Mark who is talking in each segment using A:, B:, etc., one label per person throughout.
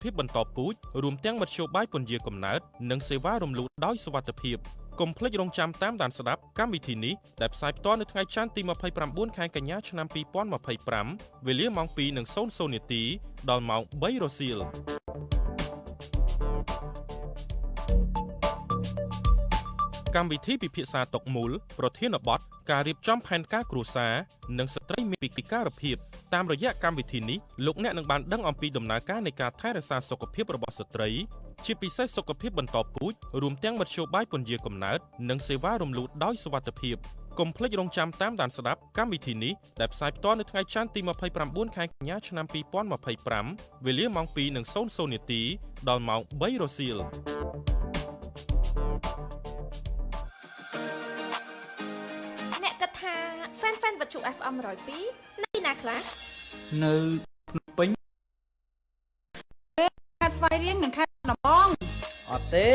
A: ភាពបន្តពូជរួមទាំងមធ្យោបាយពន្យាកំណើតនិងសេវារំលោភដោយសុវត្ថិភាពកុំភ្លេចរងចាំតាមដានស្ដាប់កម្មវិធីនេះដែលផ្សាយផ្ទាល់នៅថ្ងៃច័ន្ទទី29ខែកញ្ញាឆ្នាំ2025វេលាម៉ោង 2:00 នាទីដល់ម៉ោង 3 រសៀលកម្មវិធីពិភាក្សាតុកមូលប្រធានបទការរៀបចំផែនការគ្រួសារនិងស្ត្រីមានពិការភាពតាមរយៈកម្មវិធីនេះលោកអ្នកនឹងបានដឹងអំពីដំណើរការនៃការថែរក្សាសុខភាពរបស់ស្ត្រីជាពិសេសសុខភាពបន្តពូជរួមទាំងមធ្យោបាយពន្យាកំណើតនិងសេវារំលោភដោយសុវត្ថិភាពកុំភ្លេចរងចាំតាមដានស្ដាប់កម្មវិធីនេះដែលផ្សាយផ្ទាល់នៅថ្ងៃច័ន្ទទី29ខែកញ្ញាឆ្នាំ2025វេលាម៉ោង 2:00 នាទីដល់ម៉ោង 3 រសៀល
B: អ្នកគិតថា fan វត្ថុ FM 102នៅណាខ្លះ
C: នៅភ្នំពេញ
D: ខេត្តស្វាយរៀងនិងខេត្តដំបង
C: អត់ទេ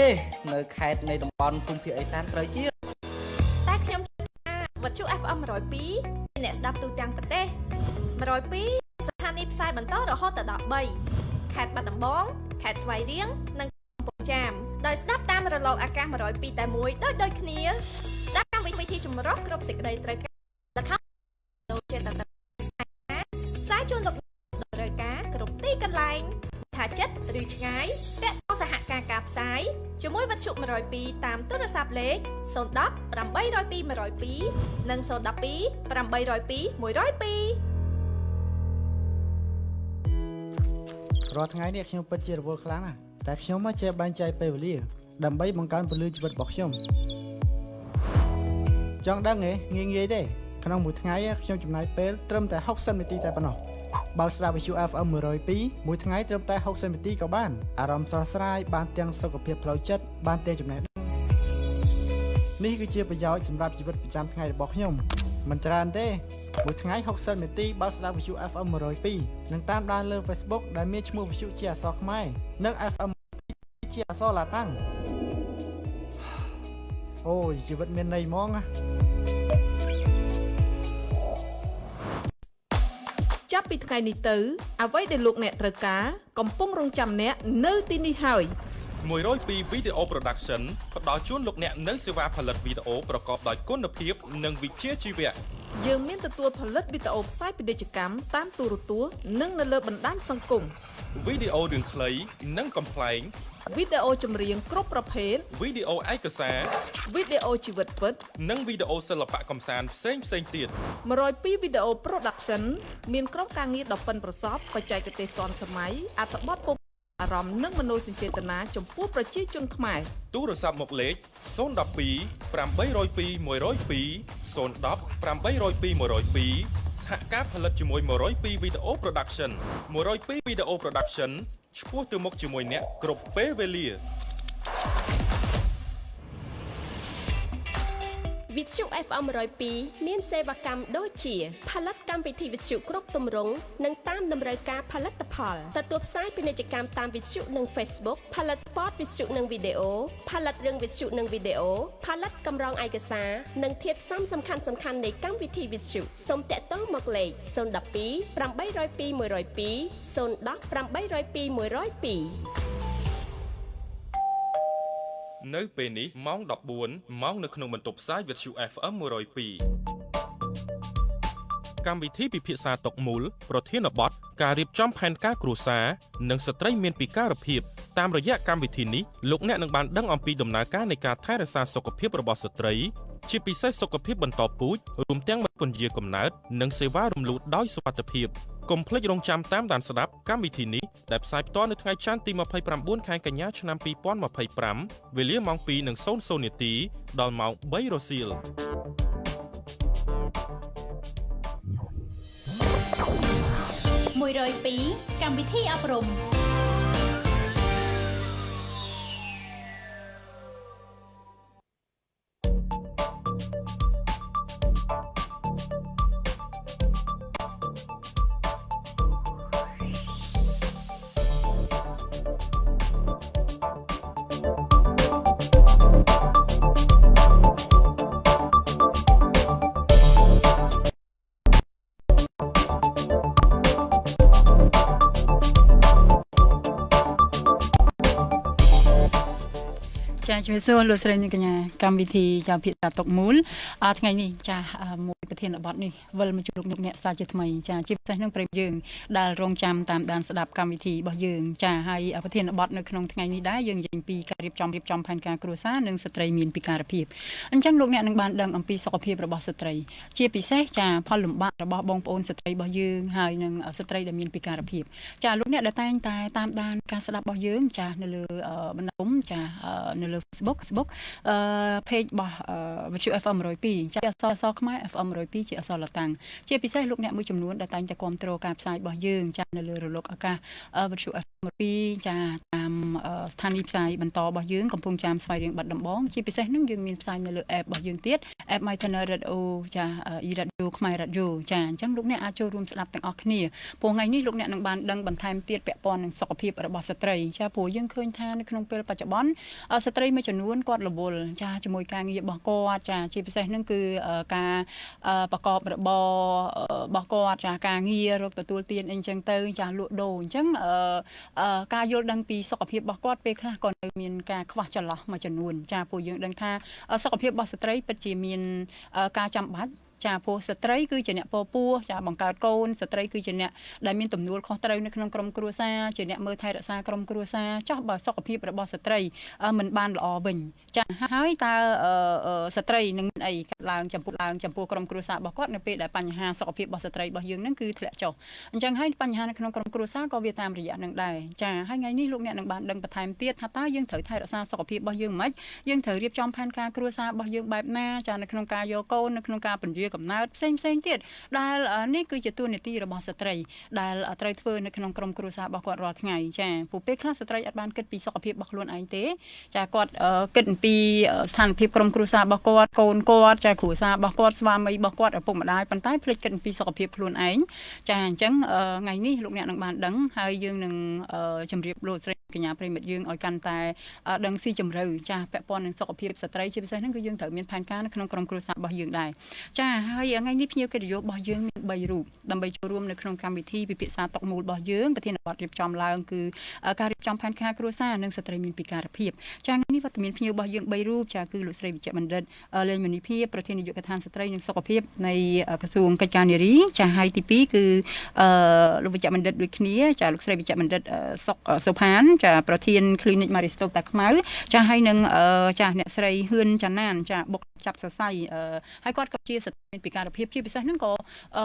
C: នៅខេត្តនៃតំបន់ភូមិភាគឦសានត្រូវជា
B: តែខ្ញុំថាវត្ថុ FM 102អ្នកស្ដាប់ទូទាំងប្រទេស102ស្ថានីយ៍ផ្សាយបន្តរហូតដល់13ខេត្តបាត់ដំបងខេត្តស្វាយរៀងនិងកំពង់ចាមដោយស្ដាប់តាមរលកអាកាស102តែមួយដូចគ្នាស្ដាប់កម្មវិធីចម្រុះគ្រប់សេចក្តីត្រូវការល្ខោនដូចជាតើផ្សាយជូនលោកត្រូវការគ្រប់ទីកន្លែងថាចិត្តឬឆ្ងាយពាក់ព័ន្ធសហការការផ្សាយជាមួយវត្ថុ102តាមទូរស័ព្ទលេខ010 802 102និង012 802 102
E: រាល់ថ្ងៃនេះខ្ញុំពិតជារវល់ខ្លាំងណាស់តែខ្ញុំមកចេះបែងចែកពេលវេលាដើម្បីបង្កើនពលិជីវិតរបស់ខ្ញុំចង់ដឹងទេងាយទេក្នុងមួយថ្ងៃខ្ញុំចំណាយពេលត្រឹមតែ60នាទីតែប៉ុណ្ណោះបើស្ដាប់វិទ្យុ FM 102មួយថ្ងៃត្រឹមតែ60នាទីក៏បានអារម្មណ៍ស្រស់ស្រាយបានទាំងសុខភាពផ្លូវចិត្តបានទាំងចំណេះដឹងនេះគឺជាប្រយោជន៍សម្រាប់ជីវិតប្រចាំថ្ងៃរបស់ខ្ញុំមិនច្រើនទេមួយថ្ងៃ60នាទីបើស្ដាប់វិទ្យុ FM 102និងតាមដានលើ Facebook ដែលមានឈ្មោះវិទ្យុជាអក្សរខ្មែរនិង FM ជាអក្សរឡាតាំងអូយជីវិតមានន័យហ្មងណា
D: ចាប់ពីថ្ងៃនេះទៅអ្វីដែលលោកអ្នកត្រូវការកំពុងរងចាំអ្នកនៅទីនេះហើយ
A: 102 Video Production ផ្ដល់ជូនលោកអ្នកនូវសេវាផលិតវីដេអូប្រកបដោយគុណភាពនិងវិជ្ជាជីវៈ
D: យើងមានទទួលផលិតវីដេអូផ្សាយពាណិជ្ជកម្មតាមទូរទស្សន៍និងនៅលើបណ្ដាញសង្គម
A: វីដេអូរឿងខ្លីនិងកំប្លែង
D: វីដេអូចម្រៀងគ្រប់ប្រភេទ
A: វីដេអូឯកសារ
D: វីដេអូជីវិតពិត
A: និងវីដេអូសិល្បៈកម្សាន្តផ្សេងទៀត
D: 102វីដេអូ Production មានក្រុមការងារដ៏ប៉ិនប្រសប់បច្ចេកទេសទាន់សម័យអត្ថបទពុំអារម្មណ៍និងមនោសញ្ចេតនាចំពោះប្រជាជនខ្មែរ
A: ទូរស័ព្ទមកលេខ012 802 102 010 802 102សហការផលិតជាមួយ102 Video Production 102 Video Production ឆ្ពោះទៅមុខជាមួយអ្នកគ្រប់ពេលវេលា
B: វិទ្យុ FM 102មានសេវាកម្មដូចជាផលិតកម្មវិធីវិទ្យុគ្រប់ទម្រង់និងតាមតម្រូវការផលិតផលទទួលផ្សាយពាណិជ្ជកម្មតាមវិទ្យុនិង Facebook ផលិត Spot វិទ្យុនិងវីដេអូផលិតរឿងវិទ្យុនិងវីដេអូផលិតកម្រងឯកសារនិងធាតុផ្សំសំខាន់នៃកម្មវិធីវិទ្យុសូមតាក់ទងមកលេខ012 802 102 010 802 102
A: នៅពេលនេះម៉ោង 14 ម៉ោងនៅក្នុងបន្ទប់ផ្សាយវិទ្យុ FM 102កម្មវិធីពិភាក្សាតុកមូលប្រធានបទការរៀបចំផែនការគ្រួសារនិងស្ត្រីមានពិការភាពតាមរយៈកម្មវិធីនេះលោកអ្នកនឹងបានដឹងអំពីដំណើរការនៃការថែរក្សាសុខភាពរបស់ស្ត្រីជាពិសេសសុខភាពបន្តពូជរួមទាំងពន្យាកំណើតនិងសេវារំលោភដោយសុវត្ថិភាពកុំភ្លេចរងចាំតាមដានស្ដាប់កម្មវិធីនេះដែលផ្សាយផ្ទាល់នៅថ្ងៃច័ន្ទទី29ខែកញ្ញាឆ្នាំ2025វេលាម៉ោង 2:00 នាទីដល់ម៉ោង 3 រសៀល
B: 102កម្មវិធីអប់រំ
F: ចាជំរាបសួរលោកស្រីនាងកញ្ញាកម្មវិធីចាភាសាតុកមូលថ្ងៃនេះចាមួយប្រធានបទនេះវិលមកជួបលោកអ្នកសាជាថ្មីចាជាពិសេសនឹងប្រិយយើងដែលរងចាំតាមដានស្ដាប់កម្មវិធីរបស់យើងចាហើយប្រធានបទនៅក្នុងថ្ងៃនេះដែរយើងនិយាយពីការរៀបចំផែនការគ្រួសារនិងស្ត្រីមានពិការភាពអញ្ចឹងលោកអ្នកនឹងបានដឹងអំពីសុខភាពរបស់ស្ត្រីជាពិសេសចាផលលំបាករបស់បងប្អូនស្ត្រីរបស់យើងហើយនិងស្ត្រីដែលមានពិការភាពចាលោកអ្នកដែលតែងតែតាមដានការស្ដាប់របស់យើងចានៅលើបណ្ដាញចានៅលើ Facebook page របស់វិទ្យុ FM 102ចាអសរខ្មែរ FM 102ជាអសរលតាំងជាពិសេសលោកអ្នកមួយចំនួនដែលតែងតែគ្រប់គ្រងការផ្សាយរបស់យើងចានៅលើរលកអាកាសវិទ្យុ FM 102ចាតាមស្ថានីយ៍ផ្សាយបន្តរបស់យើងកំពុងចាំស្វែងរកបាត់ដំបងជាពិសេសនឹងយើងមានផ្សាយនៅលើ app របស់យើងទៀត app My Channel Radio ចា Radio ខ្មែរ Radio ចាអញ្ចឹងលោកអ្នកអាចចូលរួមស្ដាប់ទាំងអស់គ្នាព្រោះថ្ងៃនេះលោកអ្នកនឹងបានដឹងបន្ថែមទៀតពាក់ព័ន្ធនឹងសុខភាពរបស់ស្ត្រីចាព្រោះយើងឃើញថានៅក្នុងពេលបច្ចុប្បន្នស្ត្រីមួយចំនួនគាត់រវល់ចាជាមួយការងាររបស់គាត់ចាជាពិសេសហ្នឹងគឺការប្រកបរបររបស់គាត់ចាការងាររកទទួលទានអីចឹងទៅចាលក់ដូរអញ្ចឹងការយល់ដឹងពីសុខភាពរបស់គាត់ពេលខ្លះក៏នៅមានការខ្វះចន្លោះមួយចំនួនចាព្រោះយើងដឹងថាសុខភាពរបស់ស្ត្រីពិតជាមានការចាំបាច់ចាព្រោះស្ត្រីគឺជាអ្នកពពោះចាបង្កើតកូនស្ត្រីគឺជាអ្នកដែលមានទំនួលខុសត្រូវនៅក្នុងក្រុមគ្រួសារជាអ្នកមើលថែរក្សាក្រុមគ្រួសារចោះបើសុខភាពរបស់ស្ត្រីមិនបានល្អវិញចាហើយតើស្ត្រីនឹងមានអីកាត់ឡើងចំពោះក្រុមគ្រួសាររបស់គាត់នៅពេលដែលបញ្ហាសុខភាពរបស់ស្ត្រីរបស់យើងហ្នឹងគឺធ្លាក់ចុះអញ្ចឹងហើយបញ្ហានៅក្នុងក្រុមគ្រួសារក៏វាតាមរយៈនឹងដែរចាហើយថ្ងៃនេះលោកអ្នកនឹងបានដឹងបន្ថែមទៀតថាតើយើងត្រូវថែរក្សាសុខភាពរបស់យើងមិនយើងត្រូវរៀបចំផែនការគ្រួសាររបស់យើងបែបណាចានៅក្នុងការយកកូននៅក្នុងការពន្យាកំណើតផ្សេងទៀតដែលនេះគឺជាតួនាទីរបស់ស្ត្រីដែលត្រូវធ្វើនៅក្នុងក្រុមគ្រួសាររបស់គាត់រាល់ថ្ងៃចាព្រោះពេលខ្លះស្ត្រីអាចបានគិតពីសុខភាពរបស់ខ្លួនឯងទេចាគាត់គិតពីស្ថានភាពក្រុមគ្រួសាររបស់គាត់កូនគាត់ចាគ្រួសាររបស់គាត់ស្វាមីរបស់គាត់ឪពុកម្ដាយប៉ុន្តែភ្លេចគិតពីសុខភាពខ្លួនឯងចាអញ្ចឹងថ្ងៃនេះលោកអ្នកនឹងបានដឹងហើយយើងនឹងជម្រាបលោកស្រីកញ្ញាប្រិមិត្តយើងឲ្យកាន់តែដឹងស៊ីជម្រៅចាពាក់ព័ន្ធនឹងសុខភាពស្ត្រីជាពិសេសហ្នឹងគឺយើងត្រូវមានផែនការនៅក្នុងក្រុមគ្រួសាររបស់យើងដែរចាហើយថ្ងៃនេះភ្ញៀវកិត្តិយសរបស់យើងមាន3រូបដើម្បីចូលរួមនៅក្នុងកម្មវិធីពិភាក្សាតុកមូលរបស់យើងប្រធានបទរៀបចំឡើងគឺការរៀបចំផែនការគ្រួសារនិងស្ត្រីមានពិការភាពចាថ្ងៃនេះវត្តមានភ្ញៀវរបស់យើង3រូបចាគឺលោកស្រីវិជ្ជបណ្ឌិតលេងមនីភិបប្រធាននាយកដ្ឋានស្ត្រីនិងសុខភាពនៃក្រសួងកិច្ចការនារីចាហើយទី2គឺលោកវិជ្ជបណ្ឌិតដូចគ្នាចាលោកស្រីវិជ្ជបណ្ឌិតសុផានចាប្រធាន Clinic Maristok តាខ្មៅចាហើយនឹងចាអ្នកស្រីហ៊ឿនចាណានចាបុកចាប់សរសៃហើយគាត់ក៏ជាស្ត្រីមានពិការភាពជាពិសេសហ្នឹងក៏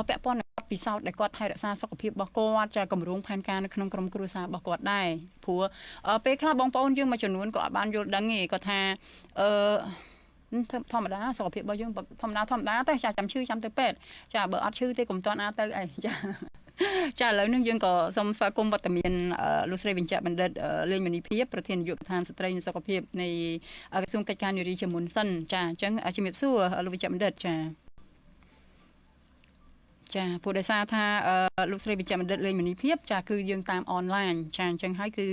F: ពាក់ព័ន្ធនឹងពិសោធន៍ដែលគាត់ថែរក្សាសុខភាពរបស់គាត់ចាកម្រងផែនការនៅក្នុងក្រុមគ្រួសាររបស់គាត់ដែរព្រោះពេលខ្លះបងប្អូនយើងមួយចំនួនក៏អាចបានយល់ដឹងទេគាត់ថាធម្មតាសុខភាពរបស់យើងធម្មតាតែចាចាំឈឺចាំទៅពេទ្យចាបើអត់ឈឺទេកុំតន់ទៅអីចាឥឡូវនេះយើងក៏សូមស្វាគមន៍វត្តមានលោកស្រីវិជ្ជបណ្ឌិតលេងមនីភិបប្រធាននាយកដ្ឋានស្ត្រីនិងសុខភាពនៃក្រសួងកិច្ចការនារីជាមុនសិនចាអញ្ចឹងជំរាបសួរលោកវិជ្ជបណ្ឌិតចាព្រោះដោយសារថាលោកស្រីវិជ្ជបណ្ឌិតលេងមនីភិបចាគឺយើងតាមអនឡាញចាអញ្ចឹងហើយគឺ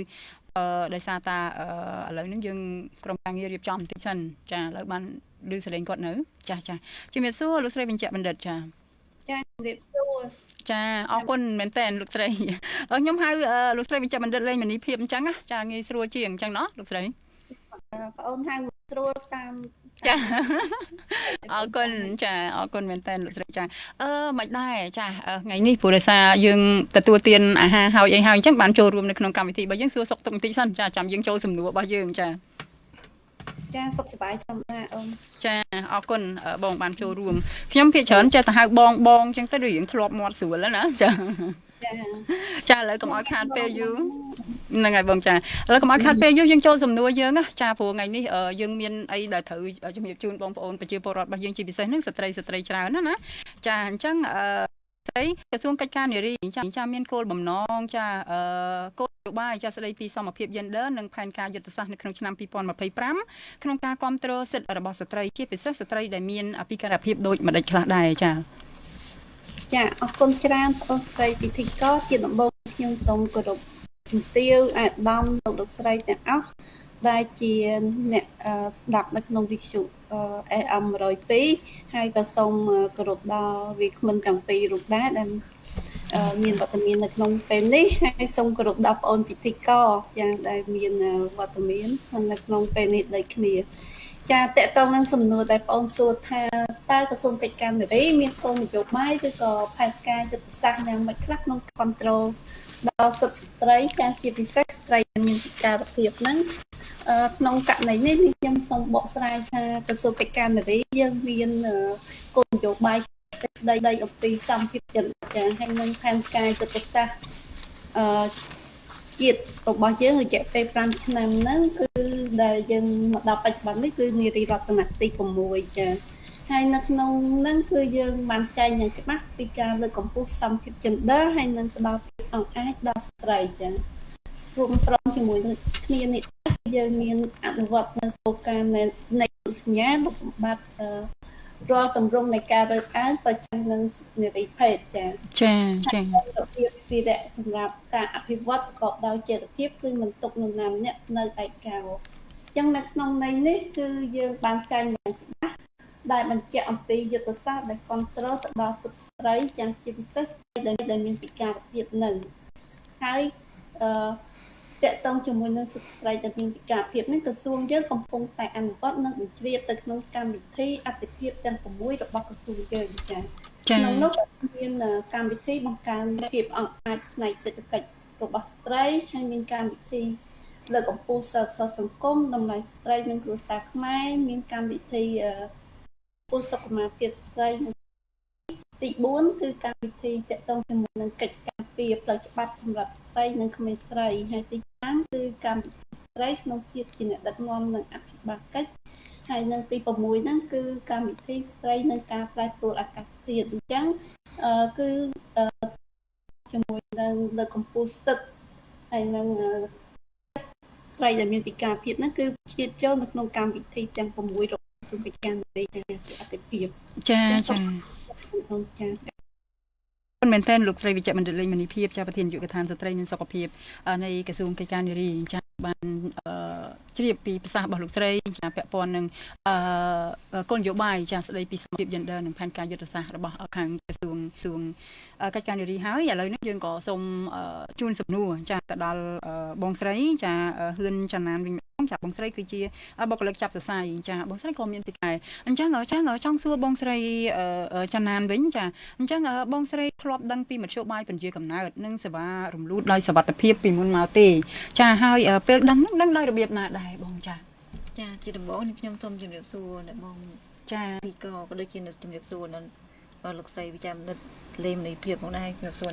F: ដោយសារតាឥឡូវនេះយើងក្រុមការងាររៀបចំបន្តិចសិនចាឥឡូវបានឮសលេងគាត់នៅចាជំរាបសួរលោកស្រីវិជ្ជបណ្ឌិតចា
G: ជំរាបសួរ
F: ចាអរគុណមែនតើលោកស្រីខ្ញុំហៅលោកស្រីវិជ្ជបណ្ឌិតលេងមនីភិបអញ្ចឹងចាងាយស្រួលជាងអញ្ចឹងណោះលោកស្រី
G: បងអូនហៅស្រួលតាម
F: ចាអរគុណចាអរគុណមែនតើលោកស្រីចាមិនដែរចាថ្ងៃនេះព្រោះដោយសារយើងទទួលទានអាហារហើយអីហើយអញ្ចឹងបានចូលរួមនៅក្នុងកម្មវិធីរបស់យើងសួរសុខទុក្ខបន្តិចសិនចាចាំយើងចូលសំណួររបស់យើងចា
G: សុខសប្បាយធម្មតាអូន
F: ចាអរគុណបងបានចូលរួមខ្ញុំភាគច្រើនចេះតែហៅបងអញ្ចឹងទៅរៀងធ្លាប់មាត់ស្រួលណាចាឥឡូវកុំឲ្យខាតពេលយូរហ្នឹងហើយបងចាឥឡូវកុំឲ្យខាតពេលយូរយើងចូលសំណួរយើងណាចាព្រោះថ្ងៃនេះយើងមានអីដែលត្រូវជំរាបជូនបងប្អូនប្រជាពលរដ្ឋរបស់យើងជាពិសេសហ្នឹងស្ត្រីច្រើនណាចាអញ្ចឹងស្រីក្រសួងកិច្ចការនារីចាមានគោលបំណងចាគោលនយោបាយចាស្ដីពីសមភាព Gender និងផែនការយុទ្ធសាស្ត្រនៅក្នុងឆ្នាំ2025ក្នុងការគ្រប់គ្រងសិទ្ធិរបស់ស្ត្រីជាពិសេសស្ត្រីដែលមានពិការភាពដូចម្ដេចខ្លះដែរចា
G: អរគុណច្រើនបងស្រីពិធីករជាដំបូងខ្ញុំសូមគោរពជំទាវអាដាមលោកស្រីទាំងអស់ដែលជាអ្នកស្ដាប់នៅក្នុងវិទ្យុ AM 102ហើយក៏សូមគោរពដល់វាគ្មិនទាំងពីររូបដែរដែល មានវត្តមាននៅក្នុងពេលនេះហើយសូមគោរពដល់បងអូនពិធីករចាដែលមានវត្តមាននៅក្នុងពេលនេះដូចគ្នាចាតកតងនឹងសំណួរដែលបងអូនសួរថាតើក្រសួងកិច្ចការនារីមានគោលនយោបាយឬក៏ផែនការយុទ្ធសាស្ត្រយ៉ាងម៉េចខ្លះក្នុងគ្រប់គ្រងដល់សិទ្ធិស្ត្រីចាជាពិសេសស្ត្រីដែលមានពិការភាពហ្នឹងក្នុងករណីនេះខ្ញុំសូមបកស្រាយថាក្រសួងកិច្ចការនារីយើងមានគោលនយោបាយដីអំពីសម្ភារចិនចាហើយនឹងផែនការយុទ្ធសាស្ត្រជាតិរបស់យើងរយៈពេល5ឆ្នាំហ្នឹងគឺដែលយើងមកដល់បច្ចុប្បន្ននេះគឺនារីរតនៈទី6ចាហើយនៅក្នុងហ្នឹងគឺយើងបានចែងយ៉ាងច្បាស់ពីការលើកកម្ពស់សម្ភារ gender ហើយនឹងផ្ដល់ភាពអង្អាចដល់ស្ត្រីចារួមព្រមជាមួយនឹងគ្នានេះយើងមានអនុវត្តនៅគោលការណ៍នៃសញ្ញាលោកសម្បត្តិរាល់ទម្រង់នៃការរើសអើងប្រចាំនឹងនារីភេទចារបៀបពីរៈសម្រាប់ការអភិវឌ្ឍប្រកបដោយចីរភាពគឺមិនទុកនរណាម្នាក់នៅឯកោអញ្ចឹងនៅក្នុងន័យនេះគឺយើងបានចែងយ៉ាងច្បាស់ដែលបញ្ជាក់អំពីយុទ្ធសាស្ត្រដែលគ្រប់គ្រងទៅដល់សិទ្ធិស្ត្រីយ៉ាងជាពិសេសដែលមានពិការភាពនឹងហើយតកតងជាមួយនឹងសិទ្ធិស្ត្រីដែលមានពិការភាពនេះក្រសួងយើងកំពុងតែអនុវត្តនិងបញ្ជ្រាបទៅក្នុងកម្មវិធីអតិភិបទាំង6របស់ក្រសួងយើងចា៎ក្នុងនោះមានកម្មវិធីបង្កើនភាពអង្អាចផ្នែកសេដ្ឋកិច្ចរបស់ស្ត្រីហើយមានកម្មវិធីលើកកម្ពស់សិលធម៌សង្គមតម្លៃស្ត្រីនិងគ្រួសារខ្មែរមានកម្មវិធីពុសុខភាពស្ត្រីទី4គឺកម្មវិធីតកតងជាមួយនឹងកិច្ចការពារផ្លូវច្បាប់សម្រាប់ស្ត្រីនិងក្មេងស្រីហើយទី5គឺកម្មវិធីស្ត្រីក្នុងភាពជាអ្នកដឹកនាំនិងអភិបាលកិច្ចហើយនឹងទី6ហ្នឹងគឺកម្មវិធីស្ត្រីនិងការផ្លាស់ប្ដូរអាកាសធាតុអញ្ចឹងគឺជាមួយនឹងលើកកម្ពស់សិទ្ធិហើយនឹងស្ត្រីដែលមានពិការភាពហ្នឹងគឺជ្រាបចូលនៅក្នុងកម្មវិធីទាំង6របស់ក្រសួងកិច្ចការនារីជាអតិភិបចា
F: មែនតើលោកស្រីវិជ្ជបណ្ឌិតលេងមនីភាពចាប្រធានយុគឋានស្ត្រីនិងសុខភាពនៃក្រសួងកិច្ចការនារីចាបានជ្រាបពីប្រសាសន៍របស់លោកស្រីចាពាក់ព័ន្ធនឹងគោលនយោបាយចាស្ដីពីសម្ភារ gender និងផែនការយុទ្ធសាស្ត្ររបស់ខាងក្រសួងកិច្ចការនារីហើយឥឡូវនេះយើងក៏សូមជូនសំណួរចាទៅដល់បងស្រីចាហ៊ឿនច័ន្ទណានវិញចាបងស្រីគឺជាបុគ្គលិកចាប់សរសៃចាបងស្រីក៏មានពីដែរអញ្ចឹងចង់សួរបងស្រីច័ន្ទណានវិញចាអញ្ចឹងបងស្រីធ្លាប់ដឹងពីមធ្យោបាយពន្យាកំណើតនិងសេវារំលូតដោយសុវត្ថិភាពពីមុនមកទេចាហើយពេលដឹងដោយរបៀបណាដែរបងចា
H: ជាដំបូងខ្ញុំសូមជម្រាបសួរអ្នកបង
F: ចា
H: ពីក៏ដូចជាជម្រាបសួរដល់លោកស្រីវិជ្ជបណ្ឌិតលេងមនីភាពផងដែរជម្រាបសួរ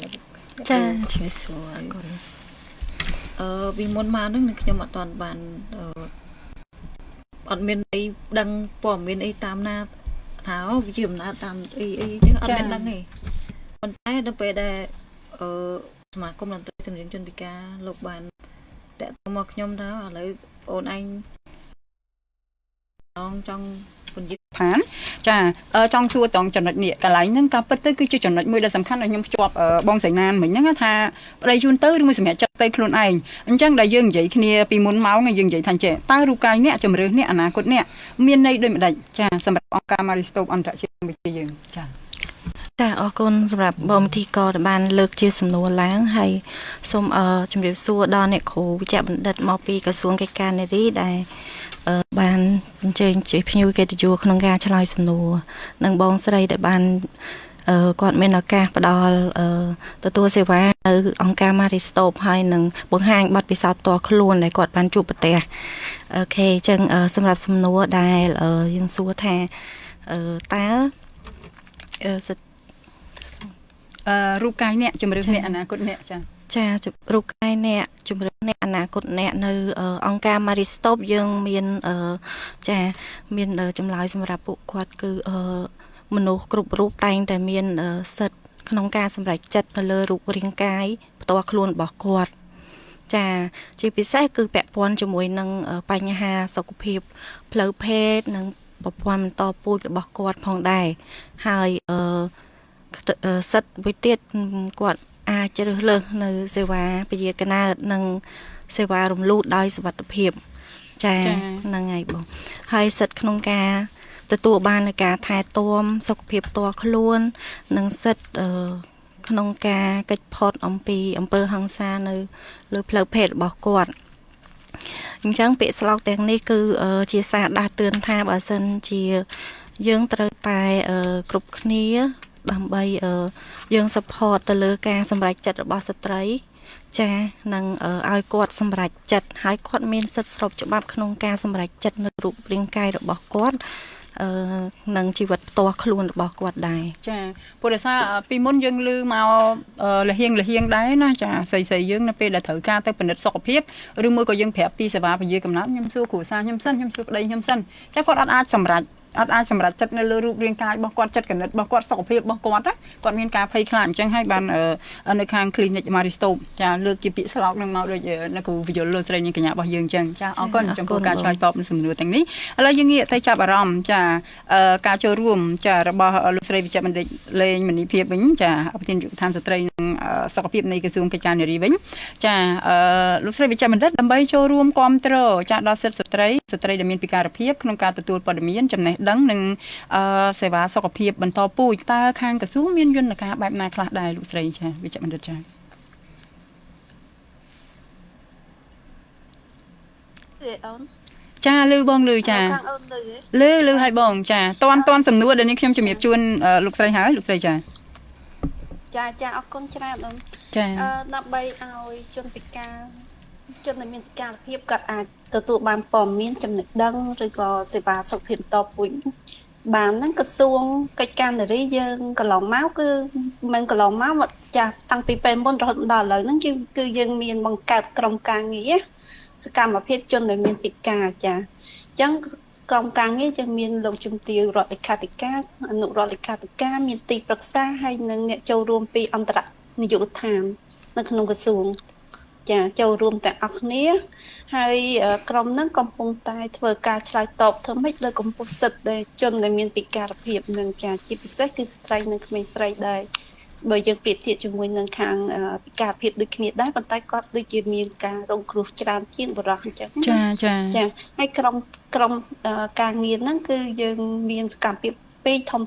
B: ចាជម្រាបសួរ
H: ពីមុនមកហ្នឹងខ្ញុំអត់ទាន់បានអត់មានអីដឹងព័ត៌មានអីតាមណាថាវាជាអំណើតតាមអីចឹងអត់មានដឹងទេប៉ុន្តែដល់ពេលដែលសមាគមតន្ត្រីសម្លេងជនពិការលោកបានតាក់ទងមកខ្ញុំថាឥឡូវអូនឯងចង់ពន្យល់
F: ឋានចាចង់សួរតងចំណុចនេះកន្លែងហ្នឹងការពិតទៅគឺជាចំណុចមួយដែលសំខាន់ដែលខ្ញុំភ្ជាប់បងសៃណានមិញហ្នឹងថាប្តីជូនទៅឬមួយសម្រាប់ចិត្តទៅខ្លួនឯងអញ្ចឹងដែលយើងនិយាយគ្នាពីមុនមកយើងនិយាយថាចេះតើរូបកាយអ្នកជំរឿសអ្នកអនាគតអ្នកមានន័យដូចម្ដេចចាសម្រាប់អង្គការ Maristop អន្តរជាតិវិទ្យាយើងចា
B: អរគុណសម្រាប់បងវិធីករដែលបានលើកជាសំណួរឡើងហើយសូមជម្រាបសួរដល់អ្នកគ្រូវិជ្ជបណ្ឌិតមកពីក្រសួងកិច្ចការនារីដែលបានអញ្ជើញជាភ្ញៀវកិត្តិយសក្នុងការឆ្លើយសំណួរនិងបងស្រីដែលបានគាត់មានឱកាសផ្ដល់ទទួលសេវានៅអង្គការ Maristop ហើយនឹងបង្ហាញបទពិសោធន៍ផ្ទាល់ខ្លួនដែលគាត់បានជួបប្រទះអូខេអញ្ចឹងសម្រាប់សំណួរដែលយើងសួរថាតើ
F: រូបកាយអ្នកជំរឿសអ្នកអនាគតអ្នក
B: ចារូបកាយអ្នកជំរឿសអ្នកអនាគតអ្នកនៅអង្គការ Maristop យើងមានមានចម្លើយសម្រាប់ពួកគាត់គឺមនុស្សគ្រប់រូបតែងតែមានសិទ្ធិក្នុងការសម្រេចចិត្តទៅលើរូបរាងកាយផ្ទាល់ខ្លួនរបស់គាត់ចាជាពិសេសគឺពាក់ព័ន្ធជាមួយនឹងបញ្ហាសុខភាពផ្លូវភេទនិងប្រព័ន្ធបន្តពូជរបស់គាត់ផងដែរហើយសិទ្ធិវិទៀតគាត់អាចជ្រើសរើសនៅសេវាពជាកណើតនិងសេវារំលូតដោយសុវត្ថិភាពចាហ្នឹងហើយបងហើយសិទ្ធិក្នុងការទទួលបាននៃការថែទាំសុខភាពផ្ទាល់ខ្លួននិងសិទ្ធិ
G: ក្នុងការកិច្ចផុតអំពីអំពើហិង្សានៅលើផ្លូវភេទរបស់គាត់អញ្ចឹងពាក្យស្លោកទាំងនេះគឺជាសារដាស់តឿនថាបើសិនជាយើងត្រូវតែគ្រប់គ្នាដើម្បីយើង support ទៅលើការសម្រេចចិត្តរបស់ស្ត្រីចានឹងឲ្យគាត់សម្រេចចិត្តហើយគាត់មានសិទ្ធិស្របច្បាប់ក្នុងការសម្រេចចិត្តនៅរូបរាងកាយរបស់គាត់នឹងជីវិតផ្ទាល់ខ្លួនរបស់គាត់ដែរ
F: ចាព្រោះដោយសារពីមុនយើងឮមកលះហៀងដែរណាចាស្រីយើងនៅពេលដែលត្រូវការទៅពិនិត្យសុខភាពឬមួយក៏យើងប្រាប់ពីសេវាពជាកំណត់ខ្ញុំសួរគ្រូសាខ្ញុំសិនខ្ញុំសួរប្តីខ្ញុំសិនចាគាត់អត់អាចសម្រេចចិត្តនៅលើរូបរាងកាយរបស់គាត់ចិត្តគណិតរបស់គាត់សុខភាពរបស់គាត់គាត់មានការភ័យខ្លាចអញ្ចឹងហើយបាននៅខាង clinic Maristop ចាលើកជាពាក្យស្លោកនឹងមកដូចនៅគ្រូវិយលលោកស្រីនាងកញ្ញារបស់យើងអញ្ចឹងចាអរគុណចំពោះការឆ្លើយតបនឹងសំណួរទាំងនេះឥឡូវយើងងាកទៅចាប់អារម្មណ៍ចាការចូលរួមចារបស់លោកស្រីវិជ្ជបណ្ឌិតលេងមនីភាពវិញចាប្រធានយុវដ្ឋានស្ត្រីនិងសុខភាពនៃក្រសួងកិច្ចការនារីវិញចាលោកស្រីវិជ្ជបណ្ឌិតដើម្បីចូលរួមគ្រប់គ្រងចាដល់សិទ្ធិស្ត្រីដែលមានពិការភាពក្នុងការទទួលព័ត៌មានចំណេះដឹងនិងសេវាសុខភាពបន្តពូជតើខាងក្រសួងមានយន្តការបែបណាខ្លះដែរលោកស្រីចាវិជ្ជបណ្ឌិតចា
G: អូន
F: ចាលឺបងលឺចាលឺឲ្យបងចាតន់សំណួរដែលនេះខ្ញុំជំរាបជូនលោកស្រីហើយលោកស្រីចា
G: អរគុណច្រើនអូន
F: ចា
G: ដើម្បីឲ្យជនពិការជនដែលមានពិការភាពគាត់អាចទទួលបានព័ត៌មានចំណេះដឹងឬក៏សេវាសុខភាពបន្តពូជបានហ្នឹងក្រសួងកិច្ចការនារីយើងកន្លងមកគឺមិនកន្លងមកចាតាំងពីពេលមុនរហូតដល់ឥឡូវហ្នឹងគឺយើងមានបង្កើតក្រុមការងារសកម្មភាពជនដែលមានពិការចាអញ្ចឹងក្រុមការងារយើងមានលោកជំទាវរដ្ឋលេខាធិការអនុរដ្ឋលេខាធិការមានទីប្រឹក្សាហើយនិងអ្នកចូលរួមពីអន្តរនាយកដ្ឋាននៅក្នុងក្រសួងចាចូលរួមទាំងអស់គ្នាហើយក្រុមហ្នឹងកំពុងតែធ្វើការឆ្លើយតបធ្វើម៉េចលើកម្ពុជាសិទ្ធិដែលជនដែលមានពិការភាពនឹងចាជាពិសេសគឺស្ត្រីនិងក្មេងស្រីដែរបើយើងប្រៀបធៀបជាមួយនឹងខាងពិការភាពដូចគ្នាដែរប៉ុន្តែគាត់ដូចជាមានការរងគ្រោះច្រើនជាងបុរសអញ្ចឹងចាហើយក្រុមការងារហ្នឹងគឺយើងមានសកម្មភាពពីរធំ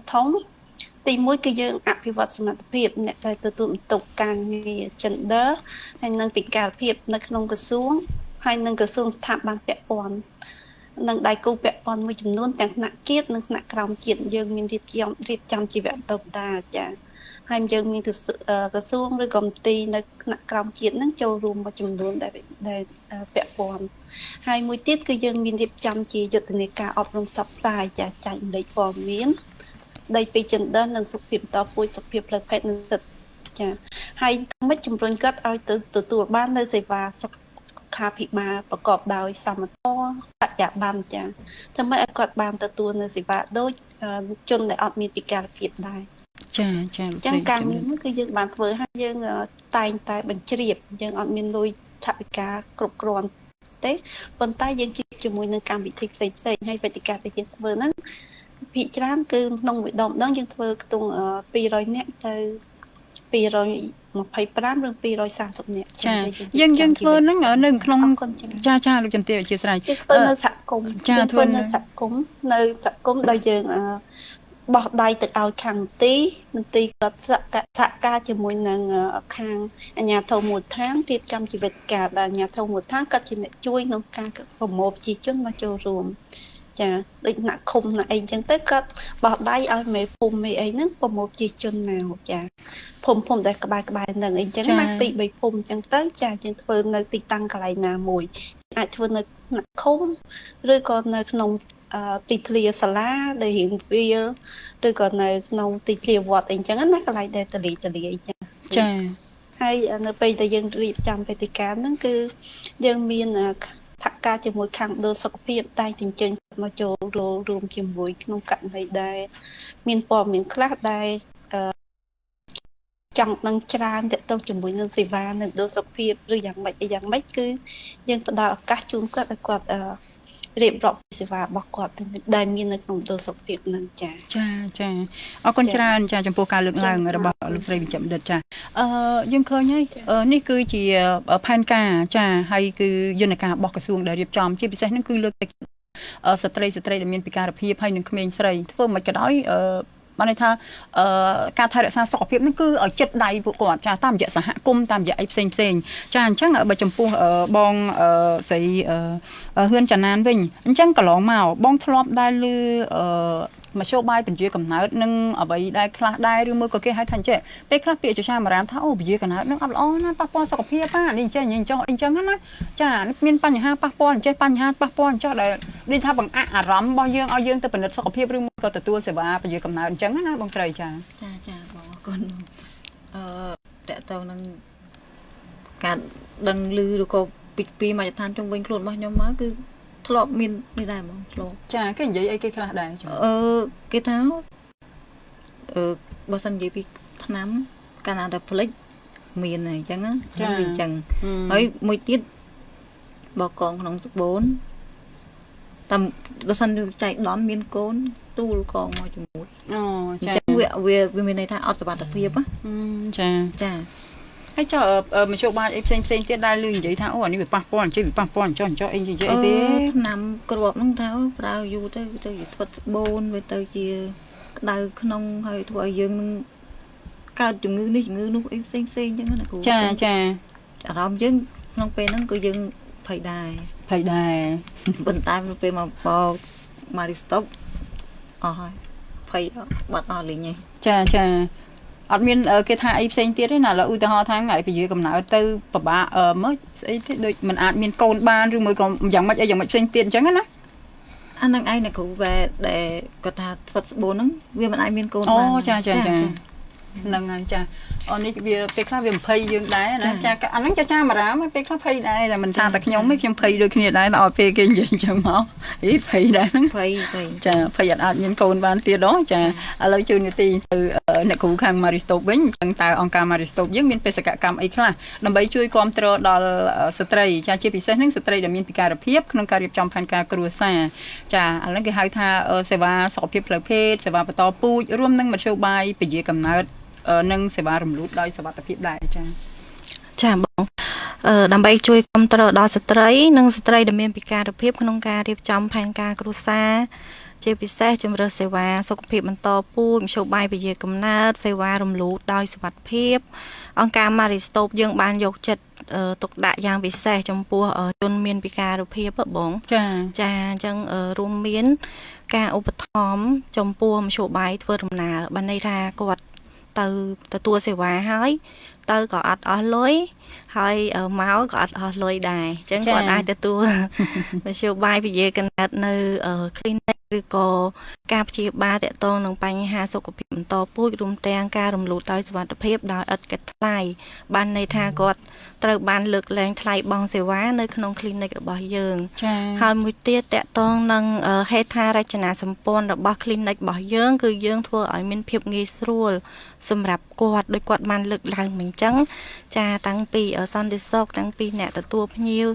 G: ទី1គឺយើងអភិវឌ្ឍសមត្ថភាពអ្នកដែលទទួលបន្ទុកការងារ gender ហើយនិងពិការភាពនៅក្នុងក្រសួងហើយនិងក្រសួងស្ថាប័នពាក់ព័ន្ធនិងដៃគូពាក់ព័ន្ធមួយចំនួនទាំងថ្នាក់ជាតិនិងថ្នាក់ក្រោមជាតិយើងមានរៀបចំជីវៈតបតាចាហើយយើងមានក្រសួងឬក៏មន្ទីរនៅថ្នាក់ក្រោមជាតិនឹងចូលរួមមួយចំនួនដែលពាក់ព័ន្ធហើយមួយទៀតគឺយើងមានរៀបចំជាយុទ្ធនាការអប់រំផ្សព្វផ្សាយចែកលេខព័ត៌មានដីពី gender និងសុខភាពបន្តពូជសុខភាពផ្លូវភេទនិងសិទ្ធិចាហើយមិនជំរុញគាត់ឲ្យទៅទទួលបាននៅសេវាសុខាភិបាលប្រកបដោយសមត្ថភាពបច្ចុប្បន្នចាធ្វើម៉េចឲ្យគាត់បានទទួលនៅសេវាដូចជនដែលអត់មានពិការភាពដែរ
F: ចា
G: ចឹងការងារនេះគឺយើងបានធ្វើហើយយើងតែងតែបញ្ជ្រាបយើងអត់មានលុយថវិកាគ្រប់គ្រាន់ទេប៉ុន្តែយើងជិះជាមួយនឹងកម្មវិធីផ្សេងហើយវេទិកាដែលយើងធ្វើហ្នឹងភាគច្រើនគឺក្នុងមួយដងយើងធ្វើខ្ទង់200នាក់ទៅ225ឬ230នាក់
F: ចាយើងធ្វើហ្នឹងនៅក្នុងចាលោកចន្ទទាអធិស្ឋាន
G: ធ្វើនៅសហគមន៍ធ្វើនៅសហគមន៍ដែលយើងបោះដៃទៅឲ្យខាងមន្ទីរគាត់សហការជាមួយនឹងខាងអាជ្ញាធរមូលដ្ឋានរៀបចំជីវិតការដែលអាជ្ញាធរមូលដ្ឋានគាត់ជាអ្នកជួយក្នុងការប្រមូលប្រជាជនមកចូលរួមចាដូចអ្នកឃុំអ្នកអីចឹងទៅគាត់បោះដៃឲ្យមេភូមិមេអីហ្នឹងប្រមូលប្រជាជនមកចាភូមិដែលក្បែរហ្នឹងអីចឹងណា2 3ភូមិចឹងទៅចាយើងធ្វើនៅទីតាំងកន្លែងណាមួយអាចធ្វើនៅអ្នកឃុំឬក៏នៅក្នុងទីធ្លាសាលាដែលរៀងវាលឬក៏នៅក្នុងទីធ្លាវត្តអីចឹងណាកន្លែងដែលទលាអីចឹង
F: ចា
G: ហើយនៅពេលដែលយើងរៀបចំវេទិកាហ្នឹងគឺយើងមានថវិកាជាមួយខាងមណ្ឌលសុខភាពតែអញ្ចឹងមកចូលរួមជាមួយក្នុងករណីដែលមានព័ត៌មានខ្លះដែលចង់ដឹងច្រើនទាក់ទងជាមួយនឹងសេវានៅមណ្ឌលសុខភាពឬយ៉ាងម៉េចគឺយើងផ្ដល់ឱកាសជូនគាត់ឲ្យគាត់រៀបរាប់សេវារបស់គាត់ដែលមាននៅក្នុងមណ្ឌលសុខភាពនឹងចា
F: អរគុណច្រើនចាចំពោះការលើកឡើងរបស់លោកស្រីវិជ្ជបណ្ឌិតចាយើងឃើញហើយនេះគឺជាផែនការចាហើយគឺយន្តការរបស់ក្រសួងដែលរៀបចំជាពិសេសហ្នឹងគឺលើកទឹកស្ត្រីដែលមានពិការភាពហើយនិងក្មេងស្រីធ្វើមិនក៏ដោយ បានន័យថាការថែរក្សាសុខភាពនេះគឺឲ្យចិត្តដៃពួកគាត់ចាតាមរយៈសហគមន៍តាមរយៈអីផ្សេងចាអញ្ចឹងបើចំពោះបងស្រីហ៊ឿនចាណានវិញអញ្ចឹងកន្លងមកបងធ្លាប់ដែលឮមធ្យោបាយពជាកំណើតនឹងអ្វីដែលខ្លះដែរឬមួយក៏គេហៅថាអញ្ចឹងពេលខ្លះពាក្យចចាមអារាមថាអូពជាកំណើតនឹងអត់ល្អណាប៉ះពាល់សុខភាពនេះអញ្ចឹងណាចាមានបញ្ហាប៉ះពាល់អញ្ចឹងបញ្ហាប៉ះពាល់អញ្ចឹងដែលដូចថាបង្អាក់អារម្មណ៍របស់យើងឲ្យយើងទៅពិនិត្យសុខភាពឬមួយក៏ទទួលសេវាពជាកំណើតអញ្ចឹងណាបងត្រីចា
H: បងអរគុណតកតងនឹងការដឹងឮឬក៏ពីមជ្ឈដ្ឋានជុំវិញខ្លួនរបស់ខ្ញុំមកគឺធ្លាប់មាននេះដែរហ្មងធ្លាប់
F: ចាគេនិយាយអីគេខ្លះដែរ
H: គេថាបើសិននិយាយពីឆ្នាំកាលណាតែផ្លិចមានអញ្ចឹងណាវាអញ្ចឹងហើយមួយទៀតបកងក្នុងសបូនតាមបើសិនចៃដន្យមានកូនទូលកងមកជាមួយអញ្ចឹងវាមានន័យថាអត់សុវត្ថិភាព
F: ចាហើយចុះមជ្ឈបាយអីផ្សេងទៀតដែលលឺនិយាយថាអូអានេះវាប៉ះពាល់អញ្ចឹងវាប៉ះពាល់អញ្ចឹងអីនិយាយអីទេ
H: ឆ្នាំគ្រាប់ហ្នឹងថាប្រើយូរទៅជាស្វិតស្បូនវាទៅជាក្តៅក្នុងហើយធ្វើឲ្យយើងនឹងកើតជំងឺនេះជំងឺនោះអីផ្សេងអញ្ចឹងណាគ្រូ
F: ចា
H: អារម្មណ៍យើងក្នុងពេលហ្នឹងគឺយើងភ័យដែរប៉ុន្តែពេលមកបោម៉ារីស្តុបអស់ហើយភ័យបាត់អស់លេង
F: ចាអត់មានគេថាអីផ្សេងទៀតទេណាឡើយឧទាហរណ៍ថាថ្ងៃពជាកំណើតទៅពិបាកមើលស្អីទេដូចមិនអាចមានកូនបានឬមួយក៏យ៉ាងម៉េចផ្សេងទៀតអញ្ចឹងណា
H: អានឹងឯងអ្នកគ្រូដែលគាត់ថាស្វិតស្បូនហ្នឹងវាមិនអាចមានកូនបាន
F: ចាហ្នឹងហើយចាអូនេះវាពេលខ្លះវា20យើងដែរណាចាអាហ្នឹងចាអារាមពេលខ្លះ20ដែរតែមិនថាតែខ្ញុំទេខ្ញុំ20ដូចគ្នាដែរតែឲ្យពេលគេនិយាយអញ្ចឹងមក20ដែរហ្នឹងចា20អាចមានកូនបានទៀតចាឥឡូវជួយនីតិទៅអ្នកគ្រូខាង Maristop វិញអញ្ចឹងតើអង្គការ Maristop យើងមានបេសកកម្មអីខ្លះដើម្បីជួយគាំទ្រដល់ស្ត្រីចាជាពិសេសហ្នឹងស្ត្រីដែលមានពិការភាពក្នុងការរៀបចំផែនការគ្រួសារចាឥឡូវគេហៅថាសេវាសុខភាពផ្លូវភេទសេវាបន្តពូជរួមនឹងមធ្យោបាយពជាកំណើតនិងសេវារំលោភដោយសុវត្ថិភាពដែរ
I: ចាបងដើម្បីជួយគាំទ្រដល់ស្ត្រីនិងស្ត្រីដែលមានពិការភាពក្នុងការរៀបចំផែនការគ្រួសារជាពិសេសជំរើសសេវាសុខភាពបន្តពូជមធ្យោបាយពជាកំណើតសេវារំលោភដោយសុវត្ថិភាពអង្គការ Maristop យើងបានយកចិត្តទុកដាក់យ៉ាងពិសេសចំពោះជនមានពិការភាពបងចាអញ្ចឹងរួមមានការឧបត្ថម្ភចំពោះមធ្យោបាយធ្វើដំណើរបានន័យថាគាត់ទៅទទួលសេវាហើយទៅក៏អត់អស់លុយហើយមកក៏អត់អស់លុយដែរអញ្ចឹងគាត់អាចទទួលមធ្យោបាយពជាកំណើតនៅ clinic ឬក៏ការព្យាបាលទាក់ទងនឹងបញ្ហាសុខភាពបន្តពូជរួមទាំងការរំលោភដោយសុវត្ថិភាពដោយឥតគិតថ្លៃបានន័យថាគាត់ត្រូវបានលើកលែងថ្លៃបង់សេវានៅក្នុង clinic របស់យើងហើយមួយទៀតទាក់ទងនឹងហេដ្ឋារចនាសម្ព័ន្ធរបស់ clinic របស់យើងគឺយើងធ្វើឲ្យមានភាពងាយស្រួលសម្រាប់គាត់ដោយគាត់បានលើកឡើងមិនអញ្ចឹងចាតាំងពីសន្តិសុខតាំងពីអ្នកទទួលភ្ញៀវ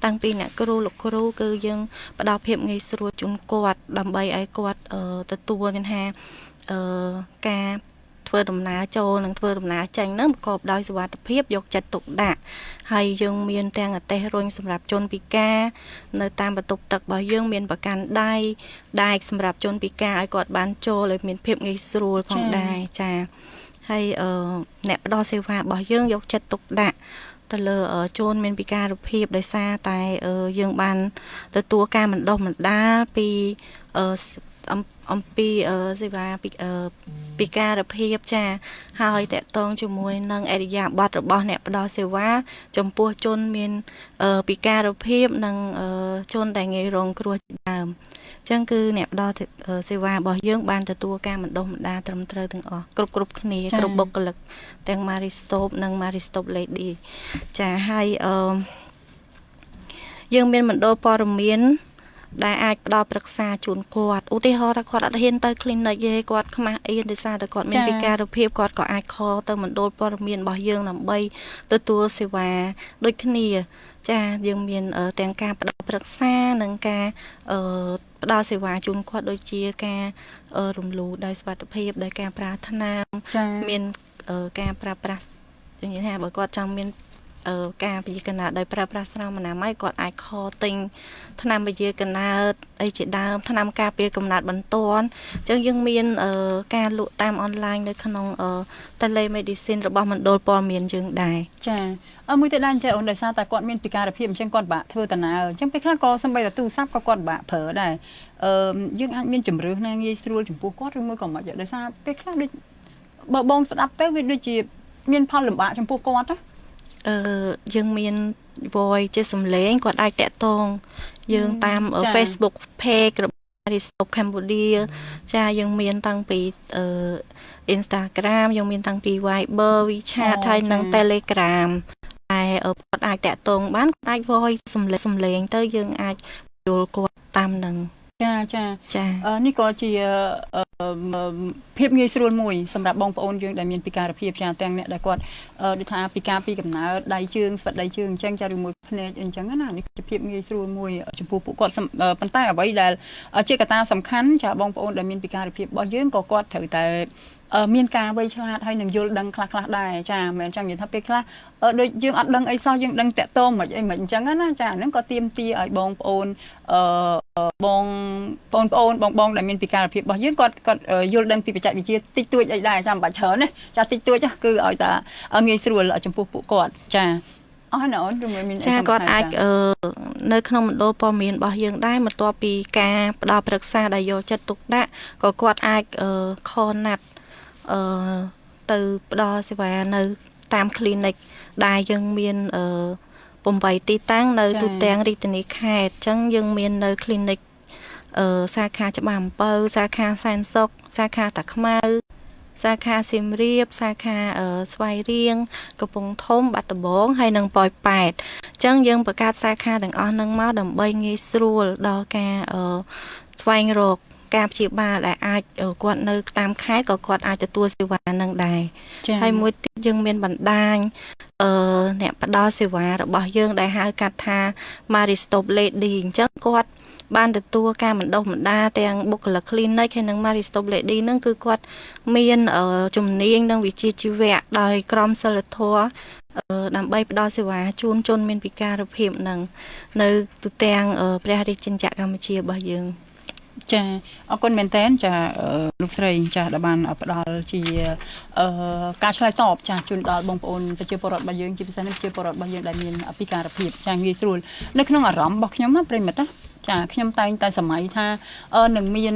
I: តាំងពីអ្នកគ្រូលោកគ្រូគឺយើងផ្ដល់ភាពងាយស្រួលជូនគាត់ដើម្បីឲ្យគាត់ទទួលគេថាការធ្វើដំណើរចូលនិងធ្វើដំណើរចេញនឹងប្រកបដោយសុវត្ថិភាពយកចិត្តទុកដាក់ហើយយើងមានទាំងអទេសរុញសម្រាប់ជនពិការនៅតាមបន្ទប់ទឹករបស់យើងមានប្រកាន់ដែកសម្រាប់ជនពិការឲ្យគាត់បានចូលឲ្យមានភាពងាយស្រួលផងដែរចាហើយអ្នកផ្ដល់សេវារបស់យើងយកចិត្តទុកដាក់ទៅលើជនមានពិការភាពដោយសារតែយើងបានទទួលការបណ្ដុះបណ្ដាលពីអំពីសេវាពិការភាពចាហើយតកតងជាមួយនឹងអរិយាប័ត្ររបស់អ្នកផ្ដល់សេវាចំពោះជនមានពិការភាពនិងជនដែលងាយរងគ្រោះជាដើមអញ្ចឹងគឺអ្នកផ្ដល់សេវារបស់យើងបានទទួលការបណ្ដុះបណ្ដាលត្រឹមត្រូវទាំងអស់គ្រប់គ្នាគ្រប់បុគ្គលិកទាំង Maristop និង Maristop Lady ចាហើយយើងមានមណ្ឌលព័ត៌មានដែលអាចផ្ដល់ប្រឹក្សាជូនគាត់ឧទាហរណ៍ថាគាត់អត់ហ៊ានទៅ clinic ទេគាត់ខ្មាស់អៀនដោយសារតែគាត់មានពិការភាពគាត់ក៏អាចខលទៅមណ្ឌលព័ត៌មានរបស់យើងដើម្បីទទួលសេវាដូចគ្នាចាយើងមានទាំងការផ្ដល់ប្រឹក្សានិងការផ្ដល់សេវាជូនគាត់ដូចជាការរំលោភដោយសុវត្ថិភាពដោយការប្រើថ្នាំមានការប្រើប្រាស់និយាយថាបើគាត់ចង់មាន ការវិជាកណាដោយប្រើប្រាស់ស្រោមអនាម័យគាត់អាចខទិញថ្នាំវិជាកណាអីជាដើមថ្នាំការពារកំណើតបន្ទាន់អញ្ចឹងយើងមានការលក់តាមអនឡាញនៅក្នុងtelemedicine របស់មណ្ឌលព័ត៌មានយើងដែរ
F: ចាមួយទៀតដែរចេះអូនដោយសារតែគាត់មានពិការភាពអញ្ចឹងគាត់បាក់ធ្វើដំណើរអញ្ចឹងពេលខ្លះក៏សម្បីតែទូរស័ព្ទក៏គាត់បាក់ប្រើដែរយើងអាចមានជំរឿសណាងាយស្រួលចំពោះគាត់ឬមួយក៏មិនដោយសារពេលខ្លះដូចបើបងស្ដាប់ទៅវាដូចជាមានផលលំបាកចំពោះគាត់ណា
I: យើងមាន voice ជាសំឡេងគាត់អាចតាក់ទងយើងតាម Facebook page របស់ Aristop Cambodia ចាយើងមានតាំងពីInstagram យើងមានតាំងពី Viber WeChat ហើយនិង Telegram តែគាត់អាចតាក់ទងបានគាត់អាច voice សំឡេងទៅយើងអាចយល់គាត់តាមនឹង
F: ចានេះក៏ជាភាពងាយស្រួលមួយសម្រាប់បងប្អូនយើងដែលមានពិការភាពចាទាំងអ្នកដែលគាត់ដូចថាពិការពីកំណើតដៃជើងស្វិតដៃជើងអញ្ចឹងចាឬមួយភ្នែកអញ្ចឹងណានេះជាភាពងាយស្រួលមួយចំពោះពួកគាត់ប៉ុន្តែអ្វីដែលជាកត្តាសំខាន់ចាបងប្អូនដែលមានពិការភាពរបស់យើងក៏គាត់ត្រូវតែមានការវៃឆ្លាតហើយនឹងយល់ដឹងខ្លះដែរចាមិនអញ្ចឹងនិយាយថាពេលខ្លះដូចយើងអត់ដឹងអីសោះយើងដឹងតាក់ទងមិនអីមិនអញ្ចឹងណាចាហ្នឹងក៏ទាមទារឲ្យបងប្អូនបងដែលមានពិការភាពរបស់យើងគាត់យល់ដឹងពីបច្ចេកវិទ្យាតិចតួចអីដែរចាំមិនបាច់ច្រើនណាចាតិចតួចគឺឲ្យតែងាយស្រួលចំពោះពួកគាត់ចាអស់ណាអូនឬមាន
I: ចាគាត់អាចនៅក្នុងមណ្ឌលព័ត៌មានរបស់យើងដែរបន្ទាប់ពីការផ្ដល់ប្រឹក្សាដែលយកចិត្តទុកដាក់ក៏គាត់អាចខលណាត់ទៅផ្ដល់សេវានៅតាម clinic ដែលយើងមាន8ទីតាំងនៅទូទាំងរាជធានីខេត្តអញ្ចឹងយើងមាននៅ clinic សាខាច្បារអំពៅសាខាសែនសុខសាខាតាខ្មៅសាខាសៀមរាបសាខាស្វាយរៀងកំពង់ធំបាត់ដំបងហើយនិងប៉ោយប៉ែតអញ្ចឹងយើងបង្កើតសាខាទាំងអស់ហ្នឹងមកដើម្បីងាយស្រួលដល់ការស្វែងរកការព្យាបាលដែលអាចគាត់នៅតាមខេត្តក៏គាត់អាចទទួលសេវានឹងដែរហើយមួយទៀតយើងមានបណ្ដាញអ្នកផ្ដល់សេវារបស់យើងដែលហៅកាត់ថា Maristop Lady អញ្ចឹងគាត់បានទទួលការបណ្ដុះបណ្ដាលទាំងបុគ្គលិក clinic ហើយនិង Maristop Lady ហ្នឹងគឺគាត់មានជំនាញនិងវិជ្ជាជីវៈដោយក្រមសីលធម៌ដើម្បីផ្ដល់សេវាជូនជនមានពិការភាពនឹងនៅទូទាំងព្រះរាជាណាចក្រកម្ពុជារបស់យើង
F: ចាអរគុណមែនតើចាលោកស្រីចាដែលបានផ្ដល់ជាការឆ្លើយតបចាជូនដល់បងប្អូនប្រជាពលរដ្ឋរបស់យើងជាពិសេសប្រជាពលរដ្ឋរបស់យើងដែលមានពិការភាពចាងាយស្រួលនៅក្នុងអារម្មណ៍របស់ខ្ញុំណាប្រិមិត្តណាចាខ្ញុំតែងតែសម័យថានឹងមាន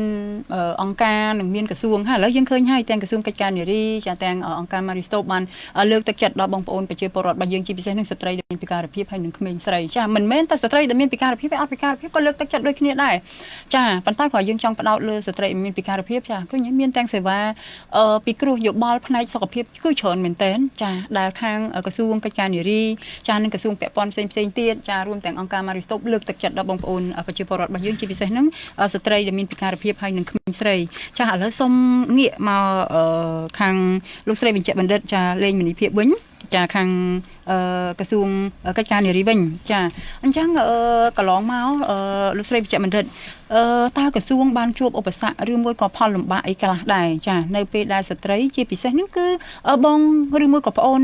F: អង្គការនឹងមានក្រសួងហើយឥឡូវយើងឃើញហើយទាំងក្រសួងកិច្ចការនារីចាទាំងអង្គការ Maristop បានលើកទឹកចិត្តដល់បងប្អូនប្រជាពលរដ្ឋរបស់យើងជាពិសេសនឹងស្ត្រីដែលមានពិការភាពហើយនឹងក្មេងស្រីចាមិនមែនតែស្ត្រីដែលមានពិការភាពទេអត់ពិការភាពក៏លើកទឹកចិត្តដូចគ្នាដែរចាប៉ុន្តែព្រោះយើងចង់ផ្ដោតលើស្ត្រីមានពិការភាពចាគឺមានទាំងសេវាពីគ្រោះយោបល់ផ្នែកសុខភាពគឺច្រើនមែនទែនចាដែលខាងក្រសួងកិច្ចការនារីចានិងក្រសួងពាក់ព័ន្ធផ្សេងទៀតចារួមទាំងអង្គការ Maristop លើកទឹកចិត្តដល់បងប្អូនប្រជាពលរដ្ឋរបស់យើងជាពិសេសហ្នឹងស្ត្រីដែលមានពិការភាពហើយនឹងក្មេងស្រីចាឥឡូវសូមងាកមកខាងលោកស្រីបញ្ជាក់បណ្ឌិតចាលេងមនីភាពវិញចាខាងក្រសួងកិច្ចការនារីវិញចាអញ្ចឹងកន្លងមកលោកស្រីបញ្ជាក់បណ្ឌិតតើក្រសួងបានជួបឧបសគ្គឬមួយក៏ផលលំបាកអីខ្លះដែរចានៅពេលដែលស្ត្រីជាពិសេសហ្នឹងគឺបងឬមួយក៏ប្អូន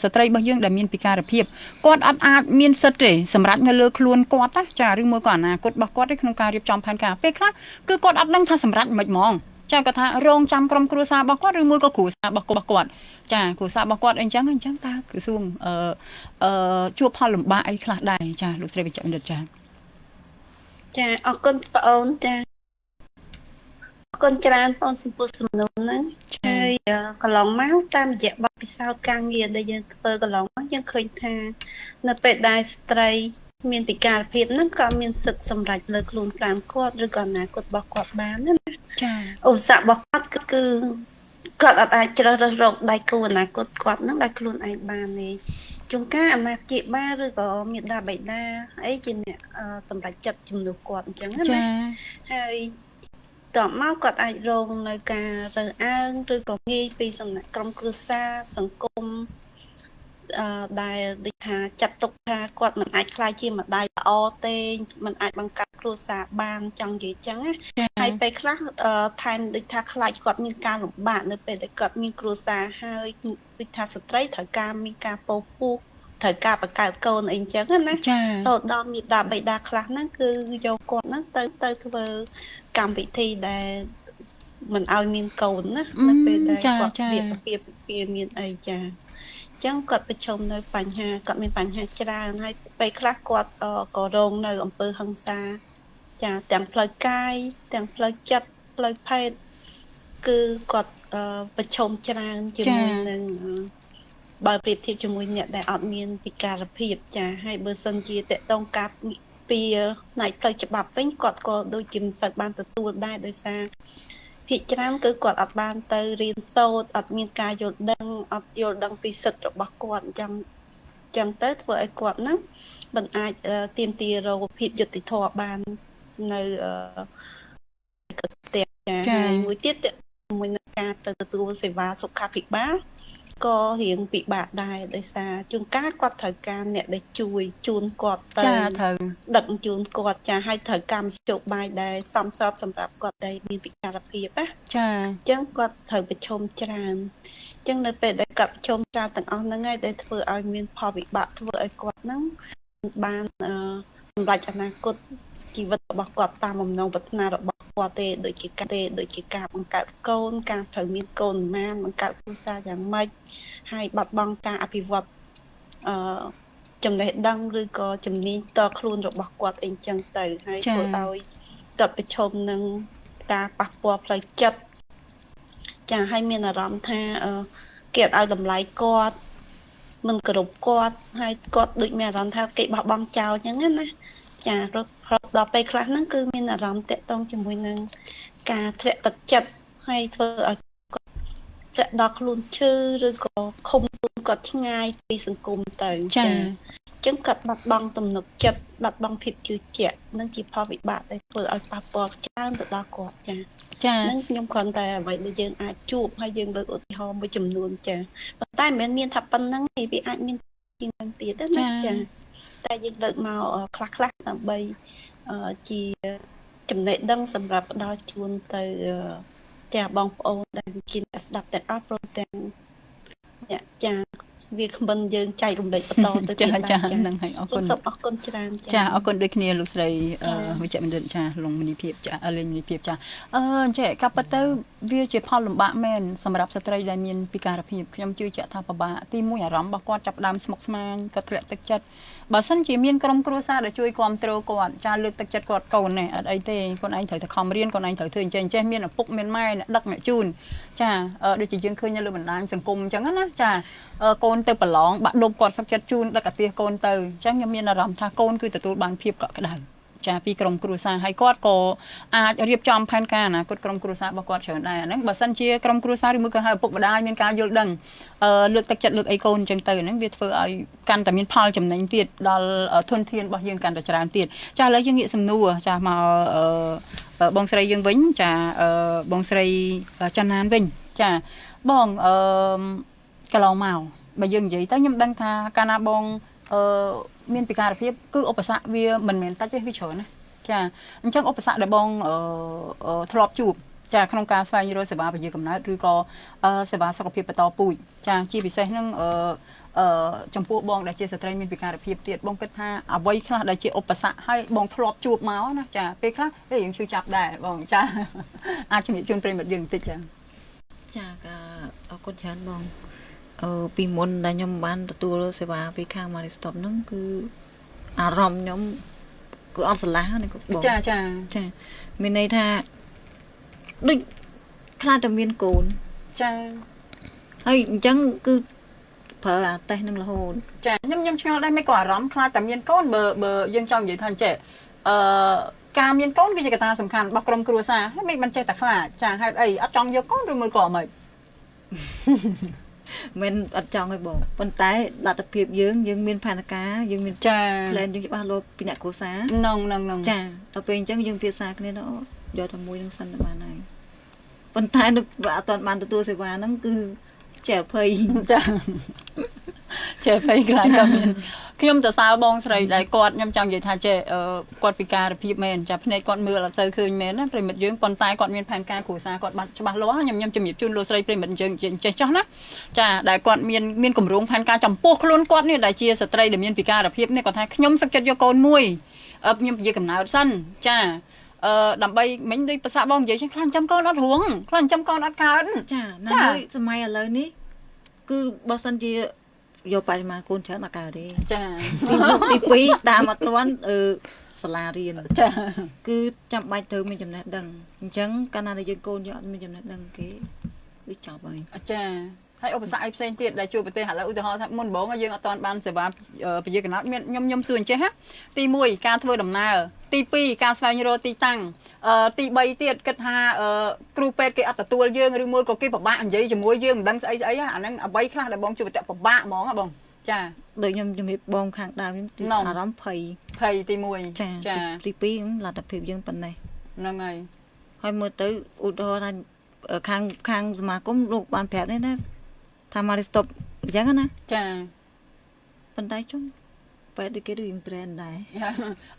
F: ស្ត្រីរបស់យើងដែលមានពិការភាពគាត់អត់អាចមានសិទ្ធិទេសម្រាប់នៅលើខ្លួនគាត់ណាចាឬមួយក៏អនាគតរបស់គាត់ទេក្នុងការរៀបចំផែនការពេលខ្លះគឺគាត់អត់ដឹងថាសម្រាប់មិនហ្មងចាគាត់ថារងចាំក្រុមគ្រួសាររបស់គាត់ឬមួយក៏គ្រួសាររបស់គាត់ចាគ្រួសាររបស់គាត់អញ្ចឹងតើក្រសួងជួបផលលំបាកអីខ្លះដែរចាលោកស្រីវិជ្ជបណ្ឌិតចា
G: អរគុណបងអូនចាអរគុណច្រើនបងសំពូសំណួរហ្នឹងហើយកន្លងមកតាមរយៈបទពិសោធន៍ការងារដែលយើងធ្វើកន្លងមកយើងឃើញថានៅពេលដែលស្ត្រីមានពិការភាពហ្នឹងក៏មានសិទ្ធិសម្រេចលើខ្លួនប្រាំគាត់ឬក៏អនាគតរបស់គាត់បានណា
F: ចា
G: ឧបសគ្គរបស់គាត់គឺគាត់អាចជ្រើសរើសរកដៃគូអនាគតគាត់ហ្នឹងដោយខ្លួនឯងបានទេជួនកាលអាណាព្យាបាលឬក៏មេដាបៃតាអីជាអ្នកសម្រេចចិត្តជំនួសគាត់អញ្ចឹងណាហើយតបមកគាត់អាចរងនៅការរើសអើងឬក៏ងាយពីសំណាក់ក្រុមគ្រួសារសង្គមដែលដូចថាចាត់ទុកថាគាត់មិនអាចខ្លាយជាម្ដាយល្អទេមិនអាចបង្កើតគ្រួសារបានចង់និយាយចឹងណាហើយពេលខ្លះថែមដូចថាខ្លាចគាត់មានការលំបាកនៅពេលដែលគាត់មានគ្រួសារហើយដូចថាស្ត្រីត្រូវការមានការពោលពោះ ត្រូវការបង្កើតកូនអីចឹងណា
F: ចា
G: រហូតដល់មេដាបៃតាខ្លះហ្នឹងគឺយកគាត់ហ្នឹងទៅធ្វើកម្មវិធីដែលមិនឲ្យមានកូនណានៅពេលដែលគាត់វាមានអីចាចឹងគាត់ប្រឈមនៅបញ្ហាគាត់មានបញ្ហាច្រើនហើយពេលខ្លះគាត់ក៏រងនៅអំពើហិង្សាចាទាំងផ្លូវកាយទាំងផ្លូវចិត្តផ្លូវភេទគឺគាត់ប្រឈមច្រើនជាមួយនឹងបើប្រៀបធៀបជាមួយអ្នកដែលអត់មានពិការភាពចាហើយបើសិនជាតកតងការពីផ្នែកផ្លូវច្បាប់វិញគាត់ក៏ដូចជាមិនសូវបានទទួលដែរដោយសារភាគច្រើនគឺគាត់អត់បានទៅរៀនសូត្រអត់មានការយល់ដឹងពីសិទ្ធិរបស់គាត់អញ្ចឹងទៅធ្វើឲ្យគាត់ហ្នឹងមិនអាចទាមទាររកភាពយុត្តិធម៌បាននៅផ្ទះចាហើយមួយទៀតជាមួយនឹងការទៅទទួលសេវាសុខាភិបាលក៏រៀងពិបាកដែរដោយសារជួនកាលគាត់ត្រូវការអ្នកដែលជួយជូនគាត់ទៅ
F: ចាត្រូវ
G: ដឹកជូនគាត់ចាឲ្យត្រូវការមធ្យោបាយដែលសមស្របសម្រាប់គាត់ដែលមានពិការភាពណា
F: ចា
G: អញ្ចឹងគាត់ត្រូវប្រឈមច្រើនអញ្ចឹងនៅពេលដែលគាត់ប្រឈមច្រើនទាំងអស់ហ្នឹងហើយដែលធ្វើឲ្យមានផលវិបាកធ្វើឲ្យគាត់ហ្នឹងបានសម្រេចអនាគតជីវិតរបស់គាត់តាមបំណងប្រាថ្នារបស់គាត់ទេដូចជាការបង្កើតកូនការត្រូវមានកូនប៉ុន្មានបង្កើតគ្រួសារយ៉ាងម៉េចហើយបាត់បង់ការអភិវឌ្ឍចំណេះដឹងឬក៏ជំនាញតខ្លួនរបស់គាត់អីចឹងទៅហើយធ្វើឲ្យគាត់ប្រឈមនឹងការប៉ះពាល់ផ្លូវចិត្តចាហើយមានអារម្មណ៍ថាគេអត់ឲ្យតម្លៃគាត់មិនគោរពគាត់ហើយគាត់ដូចមានអារម្មណ៍ថាគេបោះបង់ចោលអញ្ចឹងណាចាដល់ពេលខ្លះហ្នឹងគឺមានអារម្មណ៍តាក់ទងជាមួយនឹងការធ្លាក់ទឹកចិត្តហើយធ្វើឲ្យគាត់ធ្លាក់ដល់ខ្លួនឈឺឬក៏ឃុំខ្លួនគាត់ឆ្ងាយពីសង្គមទៅ
F: ចា
G: អញ្ចឹងគាត់បាត់បង់ទំនុកចិត្តបាត់បង់ភាពជឿជាក់នឹងជាផលវិបាកដែលធ្វើឲ្យប៉ះពាល់ច្រើនទៅដល់គាត់ចានឹងខ្ញុំគ្រាន់តែអ្វីដែលយើងអាចជួបហើយយើងលើកឧទាហរណ៍មួយចំនួនចាប៉ុន្តែមិនមែនមានថាប៉ុណ្្នឹងទេវាអាចមានជាងនឹងទៀតណាចាតែយើងលើកមកខ្លះដើម្បីជាចំណេះដឹងសម្រាប់ផ្ដល់ជូនទៅចាបងប្អូនដែលជាអ្នកស្ដាប់ទាំងអស់ព្រមទាំងអ្នកចាវាគ្មិនយើងចែករំលែកបន្តទៅទៀត
F: ចាហ្នឹងហើយអរគុណ
G: សូមអរគុណច្រើន
F: ចាអរគុណដូចគ្នាលោកស្រីវិជ្ជបណ្ឌិតចាលងមនីភាពចាលេងមនីភាពចាចេះកាប់ទៅវាជាផលលំបាកមែនសម្រាប់ស្ត្រីដែលមានពិការភាពខ្ញុំជឿជាក់ថាពិបាកទី1អារម្មណ៍របស់គាត់ចាប់ផ្ដើមស្មុគស្មាញគាត់ធ្លាក់ទឹកចិត្តបើសិនជាមានក្រុមគ្រួសារដែលជួយគ្រប់គ្រងគាត់ចាលើកទឹកចិត្តគាត់កូននេះអត់អីទេខ្លួនឯងត្រូវតែខំរៀនខ្លួនឯងត្រូវធ្វើអញ្ចឹងមានឪពុកមានម៉ែអ្នកដឹកអ្នកជូនចាដូចជាយើងឃើញនៅលើបណ្ដាញសង្គមអញ្ចឹងណាចាកូនទៅប្រឡងបាក់ដុំគាត់សុខចិត្តជូនដឹកអាទិះកូនទៅអញ្ចឹងខ្ញុំមានអារម្មណ៍ថាកូនគឺទទួលបានភាពកក់ក្ដៅចាពីក្រុមគ្រួសារហើយគាត់ក៏អាចរៀបចំផែនការណាគាត់ក្រុមគ្រួសាររបស់គាត់ច្រើនដែរអាហ្នឹងបើសិនជាក្រុមគ្រួសារឬមួយក៏ឲ្យឪពុកម្ដាយមានការយល់ដឹងលើកទឹកចិត្តលើកអីកូនអញ្ចឹងទៅហ្នឹងវាធ្វើឲ្យកាន់តែមានផលចំណេញទៀតដល់ធនធានរបស់យើងកាន់តែច្រើនទៀតចាឥឡូវយើងងាកសំណួរចាមកបងស្រីយើងវិញចាបងស្រីចាន់ណានវិញចាបងកន្លងមកបើយើងនិយាយទៅខ្ញុំដឹងថាកាលណាបងមានពិការភាពគឺឧបសគ្គវាមិនមែនតិចទេវាច្រើនណាចាអញ្ចឹងឧបសគ្គដែលបងធ្លាប់ជួបចាក្នុងការស្វែងរកសេវាពជាកំណើតឬក៏សេវាសុខភាពបន្តពូជចាជាពិសេសហ្នឹងចំពោះបងដែលជាស្ត្រីមានពិការភាពទៀតបងគិតថាអ្វីខ្លះដែលជាឧបសគ្គហើយបងធ្លាប់ជួបមកណាចាពេលខ្លះយើងជួយចាប់ដែរបងចាអាចជំរាបជូនប្រិយមិត្តយើងបន្តិចចា
H: អរគុណច្រើនបងពីមុនដែលខ្ញុំបានទទួលសេវាពីខាង Money Stop ហ្នឹងគឺអារម្មណ៍ខ្ញុំគឺអត់ស្រឡះណាបង
F: ចា
H: មានន័យថាដូចខ្លាចតែមានកូន
F: ចា
H: ហើយអញ្ចឹងគឺប្រើអាតេសនឹងរហូត
F: ចាខ្ញុំឆ្ងល់ដែរមិនក៏អារម្មណ៍ខ្លាចតែមានកូនបើយើងចង់និយាយថាចេះការមានកូនវាជាកត្តាសំខាន់របស់ក្រុមគ្រួសារហើយមិនបានចេះតែខ្លាចចាហេតុអីអត់ចង់យកកូនឬមួយក៏មិន
H: មិនអត់ចង់ឲ្យបងប៉ុន្តែលទ្ធភាពយើងមានផែនការយើងមាន
F: ចា
H: plan យើងច្បាស់លាស់ពីអ្នកគ្រួសារ
F: ហ្នឹង
H: ចាដល់ពេលអញ្ចឹងយើងភាសាគ្នាទៅយកតែមួយនឹងសិនទៅបានហើយប៉ុន្តែអត់ទាន់បានទទួលសេវាហ្នឹងគឺចេះអភ័យ
F: ចា ចេះភ័យខ្លាចក៏មានខ្ញុំទៅសើបងស្រីដែលគាត់ខ្ញុំចង់និយាយថាចេះគាត់ពិការភាពមែនចាភ្នែកគាត់មើលអត់ទៅឃើញមែនណាប្រិមិត្តយើងប៉ុន្តែគាត់មានផែនការគ្រួសារគាត់បានច្បាស់លាស់ខ្ញុំជំរាបជូនលោកស្រីប្រិមិត្តយើងចេះចោះណាចាដែលគាត់មានគម្រោងផែនការចំពោះខ្លួនគាត់នេះដែលជាស្ត្រីដែលមានពិការភាពនេះគាត់ថាខ្ញុំសឹកចិត្តយកកូនមួយខ្ញុំពជាកំណើតសិនចាដើម្បីមិញដូចភាសាបងនិយាយចឹងខ្លាំងចាំកូនអត់រួងខ្លាំងចាំកូនអត់កើត
H: ចាណាមួយសម័យឥឡូវនេះគឺបើសិនជាយកបរិមាណកូនច្រើនអត់កើតទេ
F: ចា
H: ទី2តាមអត់ទាន់សាលារៀនចាគឺចាំបាច់ត្រូវមានចំណេះដឹងអញ្ចឹងកាលណាយើងកូនយើងអត់មានចំណេះដឹងគេគឺចប់ហើយ
F: ចាហើយឧបសគ្គអីផ្សេងទៀតដែលជួបប្រទេសឥឡូវឧទាហរណ៍ថាមុនបងយើងអត់ទាន់បានសេវាពជាកណោតមានខ្ញុំសួរអញ្ចេះណាទី1ការធ្វើដំណើរទី2ការស្វែងរកទីតាំងទី3ទៀតគិតថាគ្រូពេទ្យគេអត់ទទួលយើងឬមួយក៏គេពិបាកនិយាយជាមួយយើងមិនដឹងស្អីអាហ្នឹងអ្វីខ្លះដែលបងជួបប្រទេសពិបាកហ្មងបងចា
H: ដូចខ្ញុំជំរាបបងខាងដើមខ្ញុំអារម្មណ៍ភ័យ
F: ទី1
H: ចាទី2លទ្ធភាពយើងប៉ុណ្ណេះ
F: ហ្នឹង
H: ហើយមើលទៅឧទាហរណ៍ថាខាងសមាគមលោកបានប្រាប់នេះណាថាមកស្តុបអញ្ចឹងណា
F: ចា
H: ប៉ុន្តែជុំបែរដូចគេរៀងត្រែនដែរ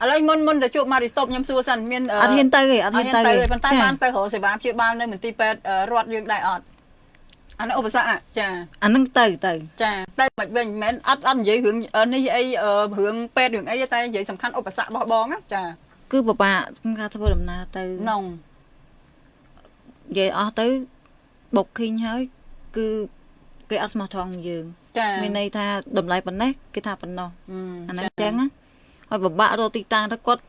F: ឥឡូវមុនទៅជួបមករីស្តុបខ្ញុំសួរសិនមាន
H: អត់ហ៊ានទៅទេអត់ហ៊ានទៅទេ
F: ប៉ុន្តែបានទៅរកសេវាព្យាបាលនៅមន្ទីរពេទ្យរដ្ឋយើងដែរអត់អានោះឧបសគ្គចា
H: អាហ្នឹងទៅ
F: ចាទៅមិនវិញមិនមែនអត់និយាយរឿងនេះអីរឿងពេទ្យរឿងអីតែនិយាយសំខាន់ឧបសគ្គរបស់បងចា
H: គឺពិបាកក្នុងការធ្វើដំណើរទៅ
F: ក្នុង
H: និយាយអស់ទៅបុកឃីងហើយគឺគេអត់ស្មោះត្រង់យើងមានន័យថាតម្លៃប៉ុណ្ណេះគេថាប៉ុណ្ណោះអាហ្នឹងអញ្ចឹងហើយពិបាករកទីតាំងទៅគាត់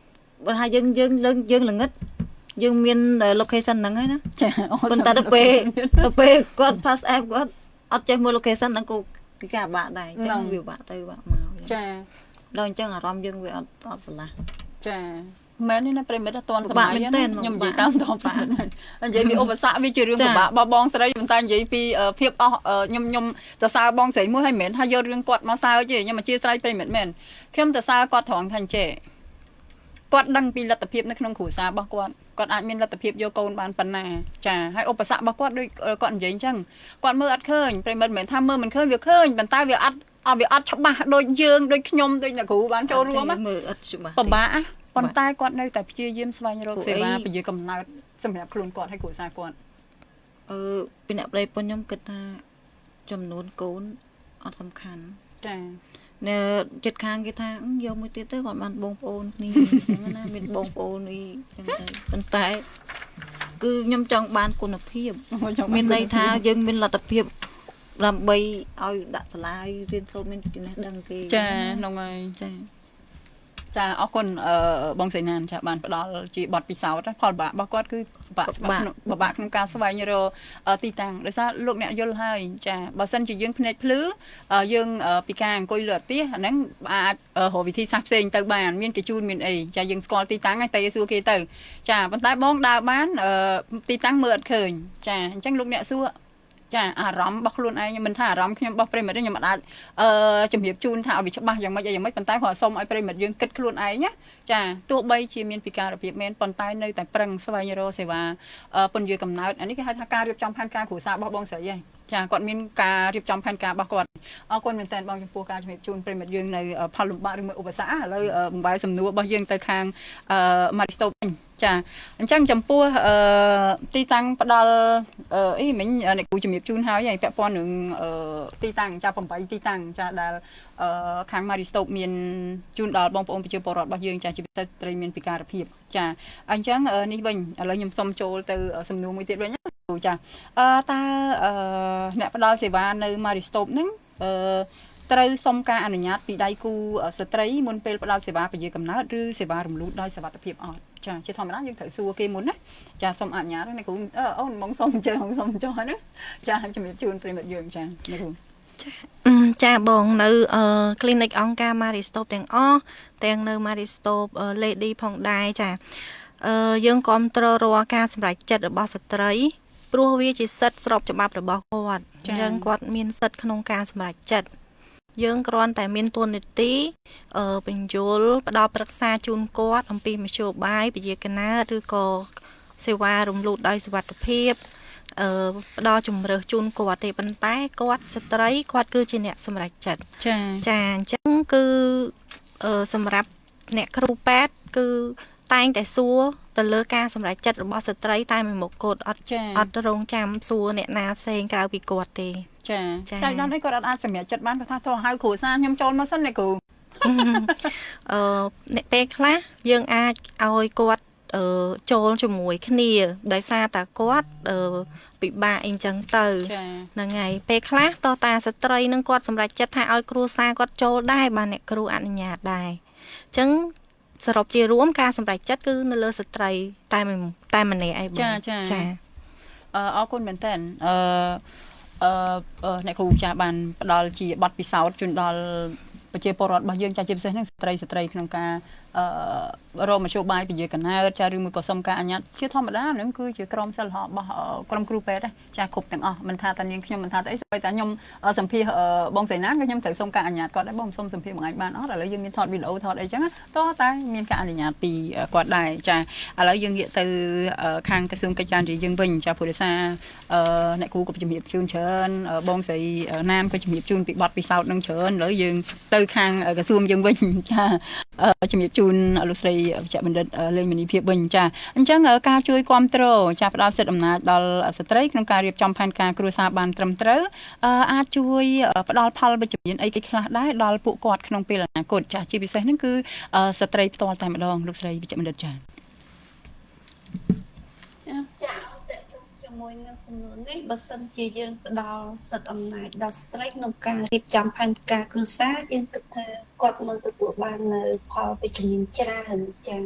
H: បើថាយើងល្ងិតយើងមាន location ហ្នឹងហើយណា
F: ចា
H: ប៉ុន្តែទៅពេលគាត់ pass app គាត់អត់ចេះមើល location ហ្នឹងគឺគេអាបាក់ដែរអញ្ចឹងវាបាក់ទៅបាក់មក
F: ចា
H: ដល់អញ្ចឹងអារម្មណ៍យើងវាអត់ស្រឡះ
F: ចាមែនទេណាប្រិមិត្តអត់ទាន់សម័យខ្ញុំនិយាយតាមតបប្រិមិត្តនិយាយពីឧបសគ្គវាជារឿងពិបាកបងស្រីប៉ុន្តែនិយាយពីភាពអស់ខ្ញុំសរសើរបងស្រីមួយហើយមិនមែនថាយករឿងគាត់មកសើចទេខ្ញុំអធិស្ឋានប្រិមិត្តមែនខ្ញុំសរសើរគាត់ត្រង់ថាអញ្ចេះគាត់ដឹងពីលទ្ធភាពនៅក្នុងគ្រួសាររបស់គាត់អាចមានលទ្ធភាពយកកូនបានប៉ុណ្ណាចាហើយឧបសគ្គរបស់គាត់ដូចគាត់និយាយអញ្ចឹងគាត់មើលអត់ឃើញប្រិមិត្តមិនមែនថាមើលមិនឃើញវាឃើញប៉ុន្តែវាអត់ច្បាស់ដូចយើងដូចខ្ញុំដូចអ្នកគ្រូបានចូលរួម
H: មើលអត់ច្បាស់
F: ពិបាកប៉ុន្តែគាត់នៅតែព្យាយាមស្វែងរកសេវាពជាកំណើតសម្រាប់ខ្លួនគាត់ហើយគ្រួសារគាត់
H: ពីអ្នកប្តីប៉ុនខ្ញុំគិតថាចំនួនកូនអត់សំខាន់
F: ចា
H: នៅចិត្តខាងគេថាយកមួយទៀតទៅគាត់បានបងប្អូនគ្នាអញ្ចឹងណាមានបងប្អូននេះអញ្ចឹងទៅប៉ុន្តែគឺខ្ញុំចង់បានគុណភាពមានន័យថាយើងមានលទ្ធភាពដើម្បីឲ្យដាក់សាលាឲ្យរៀនសូត្រមានចំណេះដឹងគេ
F: ចាហ្នឹងហើយចាអរគុណបងសៃណានចាបានផ្ដល់ជាបទពិសោធន៍ផលបាក់របស់គាត់គឺពិបាកក្នុងការស្វែងរកទីតាំងដោយសារលោកអ្នកយល់ហើយចាបើសិនជាយើងភ្នែកភ្លឺយើងពីការអង្គុយលើអាទិសអាហ្នឹងអាចរកវិធីសាស្ត្រផ្សេងទៅបានមានគេជូនមានអីចាយើងស្គាល់ទីតាំងហើយតែសួរគេទៅចាប៉ុន្តែបងដើរបានទីតាំងមើលអត់ឃើញចាអញ្ចឹងលោកអ្នកសួរចាអារម្មណ៍របស់ខ្លួនឯងមិនថាអារម្មណ៍ខ្ញុំរបស់ប្រិមិត្តខ្ញុំមិនអាចជំរាបជូនថាឲ្យវាច្បាស់យ៉ាងម៉េចអីយ៉ាងម៉េចប៉ុន្តែគាត់សូមឲ្យប្រិមិត្តយើងគិតខ្លួនឯងណាចាទោះបីជាមានពិការភាពមែនប៉ុន្តែនៅតែប្រឹងស្វែងរកសេវាពន្យាកំណើតអានេះគេហៅថាការរៀបចំផែនការគ្រួសាររបស់បងស្រីហ្នឹងចាគាត់មានការរៀបចំផែនការរបស់គាត់អរគុណមែនតើបងចំពោះការជំរាបជូនប្រិមិត្តយើងនៅផលលំបាកឬមួយឧបសគ្គឥឡូវបំបីសំណួររបស់យើងទៅខាងMaristopវិញចាអញ្ចឹងចំពោះទីតាំងផ្ដល់អីមិញអ្នកគ្រូជំរាបជូនហើយពាក់ព័ន្ធនឹងទីតាំងចា8ទីតាំងចាដែលខាងMaristopមានជូនដល់បងប្អូនប្រជាពលរដ្ឋរបស់យើងចាជាពិសេសស្ត្រីមានពិការភាពចាអញ្ចឹងនេះវិញឥឡូវខ្ញុំសូមចូលទៅសំណួរមួយទៀតវិញណាគ្រូចាតើអ្នកផ្ដល់សេវានៅMaristopហ្នឹងត្រូវសុំការអនុញ្ញាតពីដៃគូស្ត្រីមុនពេលផ្ដល់សេវាពជាកំណើតឬសេវារំលូតដោយសុវត្ថិភាពអត់ចាជាធម្មតាយើងត្រូវសួរគេមុនណាចាសុំអនុញ្ញាតណាគ្រូអូនបងសុំចុះណាចាជំរាបជូនប្រិមិត្តយើងចាណាគ្រូ
I: ចាបងនៅclinic អង្គការ Maristop ទាំងអស់ទាំងនៅ Maristop Lady ផងដែរចាយើងគ្រប់គ្រងរាល់ការសម្រេចចិត្តរបស់ស្ត្រីព្រោះវាជាសិទ្ធិស្របច្បាប់របស់គាត់យើងគាត់មានសិទ្ធិក្នុងការសម្រេចចិត្តយើងគ្រាន់តែមានទួនាទីបញ្យលផ្ដល់ប្រឹក្សាជូនគាត់អំពីមធ្យោបាយពជាកណាឬក៏សេវារំលូតដោយសុវត្ថិភាព ផ្ដល់ជំរឿសជូនគាត់ទេប៉ុន្តែគាត់ស្ត្រីគាត់គឺជាអ្នកសម្រេចចិត្តចាអញ្ចឹងគឺសម្រាប់អ្នកគ្រូពេទ្យគឺតែងតែសួរទៅលើការសម្រេចចិត្តរបស់ស្ត្រីតែមួយមុខគាត់អត់រងចាំសួរអ្នកណាផ្សេងក្រៅពីគាត់ទេ
F: ចាតែដល់នេះគាត់អត់អាចសម្រេចចិត្តបានគាត់ថាទៅហៅគ្រូសាខ្ញុំចូលមកសិនណាគ្រូ
I: អ្នកពេលខ្លះយើងអាចឲ្យគាត់ចូលជាមួយគ្នាដោយសារតែគាត់ពិបាកអីចឹងទៅហ្នឹងហើយពេលខ្លះតតាស្ត្រីនឹងគាត់សម្រេចចិត្តថាឲ្យគ្រួសារគាត់ចូលដែរបានអ្នកគ្រូអនុញ្ញាតដែរអញ្ចឹងសរុបជារួមការសម្រេចចិត្តគឺនៅលើស្ត្រីតែម្នាក់ឯងបង
F: ចាអរគុណមែនតើអ្នកគ្រូចាបានផ្ដល់ជាបទពិសោធន៍ជូនដល់ប្រជាពលរដ្ឋរបស់យើងចាជាពិសេសហ្នឹងស្ត្រីក្នុងការរមជ្ឈបាយពជាកណើតចាឬមួយក៏សុំការអនុញ្ញាតជាធម្មតាហ្នឹងគឺជាក្រុមសិលហរបស់ក្រុមគ្រូពេទ្យចាគ្រប់ទាំងអស់មិនថាតានាងខ្ញុំមិនថាតែអីស្បីតែខ្ញុំសម្ភាសបងសៃណាក៏ខ្ញុំត្រូវសុំការអនុញ្ញាតគាត់ដែរបងសុំសម្ភាសមួយថ្ងៃបានអត់ឥឡូវយើងមានថតវីដេអូថតអីចឹងតោះតែមានការអនុញ្ញាតពីគាត់ដែរចាឥឡូវយើងងាកទៅខាងក្រសួងកិច្ចការយើងវិញចាព្រោះដោយសារអ្នកគ្រូក៏ជំរាបជូនច្រើនបងស្រីណានក៏ជំរាបជូនពីបទពិសោធន៍នឹងច្រើនឥឡូវយើងទៅខាងក្រសួងយើងវិញចាជំរាបជូនលោកស្រីវិជ្ជបណ្ឌិតលេងមនីភាពវិញចាអញ្ចឹងការជួយគ្រប់គ្រងចាផ្ដល់សិទ្ធិអំណាចដល់ស្ត្រីក្នុងការរៀបចំផែនការគ្រួសារបានត្រឹមត្រូវអាចជួយផ្ដល់ផលវិជ្ជមានអីខ្លះដែរដល់ពួកគាត់ក្នុងពេលអនាគតចាជាពិសេសហ្នឹងគឺស្ត្រីផ្ទាល់តែម្ដងលោកស្រីវិជ្ជបណ្ឌិតចា
G: ជាមួយនឹងសំណួរនេះបើសិនជាយើងផ្ដល់សិទ្ធិអំណាចដល់ស្ត្រីក្នុងការរៀបចំផែនការគ្រួសារយើងគិតថាគាត់នឹងទទួលបាននៅផលវិជ្ជមានច្រើនចា៎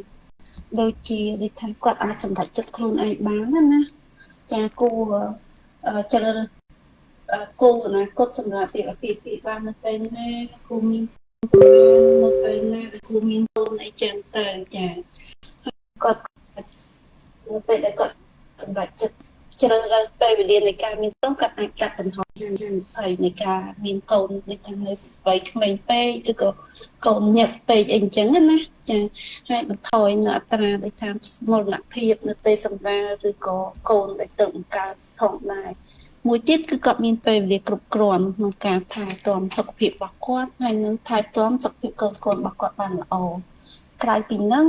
G: ដូចជាដូចថាគាត់អាចសម្រេចចិត្តខ្លួនឯងបានណាចា៎គួរជ្រើសរើសគោលអនាគតសម្រាប់ពីបាននៅពេលណាគួរមាននៅពេលណាដែលគួរមានកូនអីចឹងទៅចា៎គាត់នៅពេលដែលគាត់សម្រេចចិត្តជ្រើសរើសពេលវេលានៃការមានកូនគាត់អាចកាត់បន្ថយហើយនៃការមានកូនដូចថានៅវ័យក្មេងពេកឬក៏កូនញឹកពេកអីអញ្ចឹងណាចាហើយបន្ថយនៅអត្រាដូចថាមរណភាពនៅពេលសម្រាលឬក៏កូនដែលទៅបង្កើតផងដែរមួយទៀតគឺគាត់មានពេលវេលាគ្រប់គ្រាន់ក្នុងការថែទាំសុខភាពរបស់គាត់ហើយនឹងថែទាំសុខភាពកូនរបស់គាត់បានល្អក្រៅពីហ្នឹង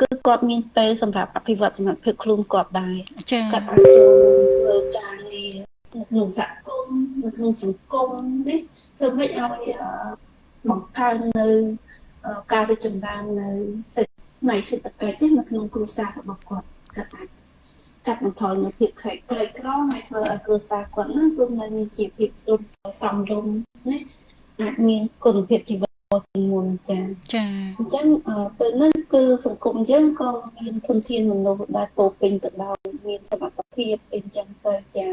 G: គឺគាត់មានពេលសម្រាប់អភិវឌ្ឍសមត្ថភាពខ្លួនគាត់ដែរគាត់អាចចូលធ្វើការងារនៅក្នុងសហគមន៍នៅក្នុងសង្គមនេះធ្វើម៉េចឲ្យបង្កើននៅការរីកចម្រើននៅសេដ្ឋកិច្ចនៅក្នុងគ្រួសាររបស់គាត់អាចកាត់បន្ថយនៅភាពក្រីក្រហើយធ្វើឲ្យគ្រួសារគាត់នឹងរស់នៅមានជីវភាពសមរម្យនេះអាចមានគុណភាពជីវិតជាមុនចាអញ្ចឹងពេលនេះគឺសង្គមយើងក៏មានធនធានមនុស្សដែលពោពេញទៅដោយមានសមត្ថភាពអីចឹងទៅចា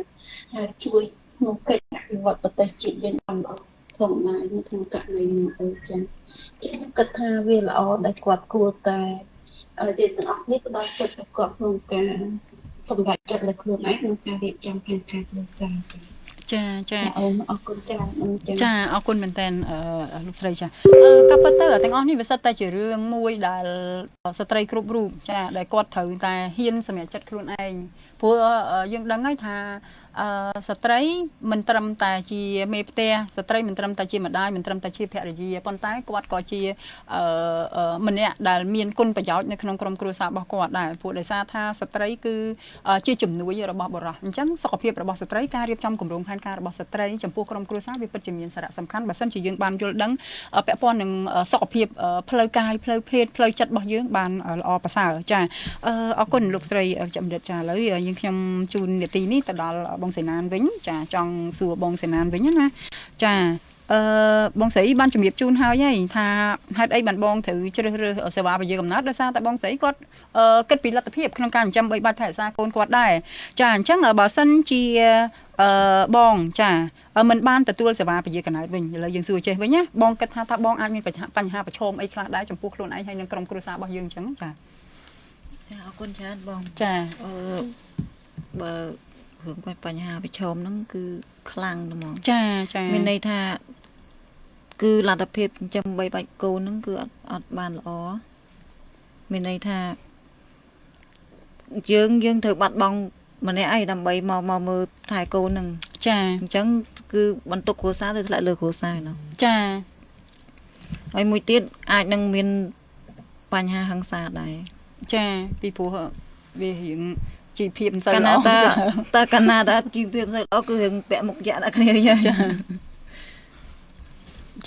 G: ហើយជួយក្នុងកិច្ចអភិវឌ្ឍប្រទេសជាតិយើងបានល្អផងដែរនៅក្នុងករណីនេះអញ្ចឹងខ្ញុំគិតថាវាល្អដែលគាត់គួរតែយើងទាំងអស់នេះផ្ដល់សិទ្ធិឲ្យគាត់ក្នុងការសម្រេចចិត្តលើខ្លួនឯងក្នុងការរៀបចំផែនការគ្រួសារ
F: ចា
G: អរគុណច្រើន
F: ចាអរគុណមែនតើលោកស្រីចាក៏ប៉ុន្តែទាំងអស់នេះវាសិតតែជារឿងមួយដែលស្ត្រីគ្រប់រូបចាដែលគាត់ត្រូវតែហ៊ានសម្រេចចិត្តខ្លួនឯងព្រោះយើងដឹងហើយថាស្ត្រីមិនត្រឹមតែជាមេផ្ទះស្ត្រីមិនត្រឹមតែជាម្ដាយមិនត្រឹមតែជាភរិយាប៉ុន្តែគាត់ក៏ជាម្នាក់ដែលមានគុណប្រយោជន៍នៅក្នុងក្រុមគ្រួសាររបស់គាត់ដែរព្រោះដោយសារថាស្ត្រីគឺជាជំនួយរបស់បុរសអញ្ចឹងសុខភាពរបស់ស្ត្រីការរៀបចំគម្រោងផែនការរបស់ស្ត្រីចំពោះក្រុមគ្រួសារវាពិតជាមានសារៈសំខាន់បើសិនជាយើងបានយល់ដឹងពាក់ព័ន្ធនឹងសុខភាពផ្លូវកាយផ្លូវភេទផ្លូវចិត្តរបស់យើងបានល្អប្រសើរចាអរគុណលោកស្រីចំឌិតចាឥឡូវយើងខ្ញុំជូននាទីនេះទៅដល់បងសេណានវិញចាចង់សួរបងសេណានវិញណាចាបងស្រីបានជំរាបជូនហើយថាហេតុអីបានបងត្រូវជ្រើសរើសសេវាពជាកំណត់ដោយសារតែបងស្រីគាត់គិតពីលទ្ធភាពក្នុងការចិញ្ចឹមបីបាច់ថែរក្សាកូនគាត់ដែរចាអញ្ចឹងបើសិនជាបងចាមិនបានទទួលសេវាពជាកំណត់វិញឥឡូវយើងសួរចេះវិញណាបងគិតថាបងអាចមានបញ្ហាប្រឈមអីខ្លះដែរចំពោះខ្លួនឯងហើយនឹងក្រុមគ្រួសាររបស់យើងអញ្ចឹងចា
H: អរគុណច្រើនបង
F: ចា
H: បើរឿងបញ្ហាប្រឈមហ្នឹងគឺខ្លាំងហ្មង
F: ចា
H: មានន័យថាគឺលទ្ធភាពចិញ្ចឹមបីបាច់កូនហ្នឹងគឺអត់បានល្អមានន័យថាយើងត្រូវបាត់បង់ ម្នាក់អីដើម្បីមកមើលថែកូននឹង
F: ចា
H: អញ្ចឹងគឺបន្ទុកគ្រួសារទៅធ្លាក់លើគ្រួសារនោះ
F: ចា
H: ហើយមួយទៀតអាចនឹងមានបញ្ហាហិង្សាដែរ
F: ចាពីព្រោះវារៀងជីវភាពមិនសូវល្អ
H: តើកាលណាតើជីវភាពមិនសូវល្អគឺរឿងពាក់មុខយ៉ាក់ដាក់គ្នាចា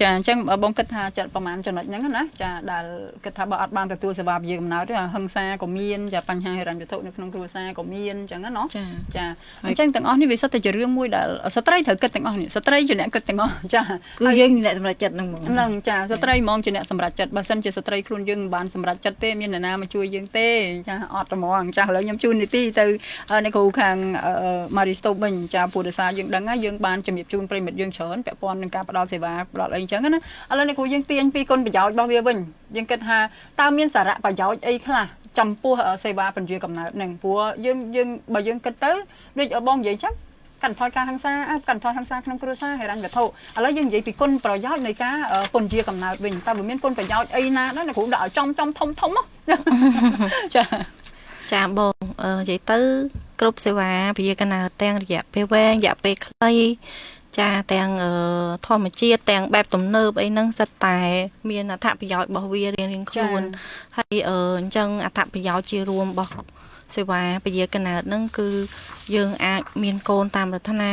F: ចាអញ្ចឹងបងគិតថាចាត់ប្រហែលចំណុចហ្នឹងណាចាដែលគិតថាបើអត់បានទទួលសេវាពជាកំណើតទេហិង្សាក៏មានចាបញ្ហាហិរញ្ញវត្ថុនៅក្នុងគ្រួសារក៏មានអញ្ចឹងណាចាអញ្ចឹងទាំងអស់នេះវាសុទ្ធតែជារឿងមួយដែលស្ត្រីត្រូវគិតទាំងអស់នេះស្ត្រីជាអ្នកគិតទាំងអស់ចា
H: គឺយើងអ្នកសម្រេចចិត្ត
F: ហ្នឹងចាស្ត្រីហ្មងជាអ្នកសម្រេចចិត្តបើសិនជាស្ត្រីខ្លួនយើងមិនបានសម្រេចចិត្តទេមានអ្នកណាមកជួយយើងទេចាអត់ហ្មងចាឥឡូវខ្ញុំជូននីតិទៅអ្នកគ្រូខាងម៉ារីស្តូបវិញចាព្រោះដោយសារយើងដឹងហើយយើងបានជំរាបជូនប្រិមិត្តយើងច្រើនពាក់ព័ន្ធនឹងការផ្ដល់សេវាផ្ដល់អីអញ្ចឹងណាឥឡូវនេះគ្រូយើងទាញពីគុណប្រយោជន៍របស់វាវិញយើងគិតថាតើមានសារៈប្រយោជន៍អីខ្លះចំពោះសេវាពន្យាកំណើតហ្នឹងព្រោះយើងបើយើងគិតទៅដូចបងនិយាយចឹងកាត់បន្ថយការហិង្សាកាត់បន្ថយហិង្សាក្នុងគ្រួសារហិរញ្ញវត្ថុឥឡូវយើងនិយាយពីគុណប្រយោជន៍នៃការពន្យាកំណើតវិញតើវាមានគុណប្រយោជន៍អីណាដែរគ្រូដាក់ឲ្យចំធំ
I: ចាបងនិយាយទៅគ្រប់សេវាពន្យាកំណើតទាំងរយៈពេលវែងរយៈពេលខ្លីចាទាំងធម្មជាតិទាំងបែបទំនើបអីហ្នឹងសិតតែមានអត្ថប្រយោជន៍របស់វារៀងៗខ្លួនហើយអញ្ចឹងអត្ថប្រយោជន៍ជារួមរបស់សេវាពន្យាកំណើតហ្នឹងគឺយើងអាចមានកូនតាមប្រាថ្នា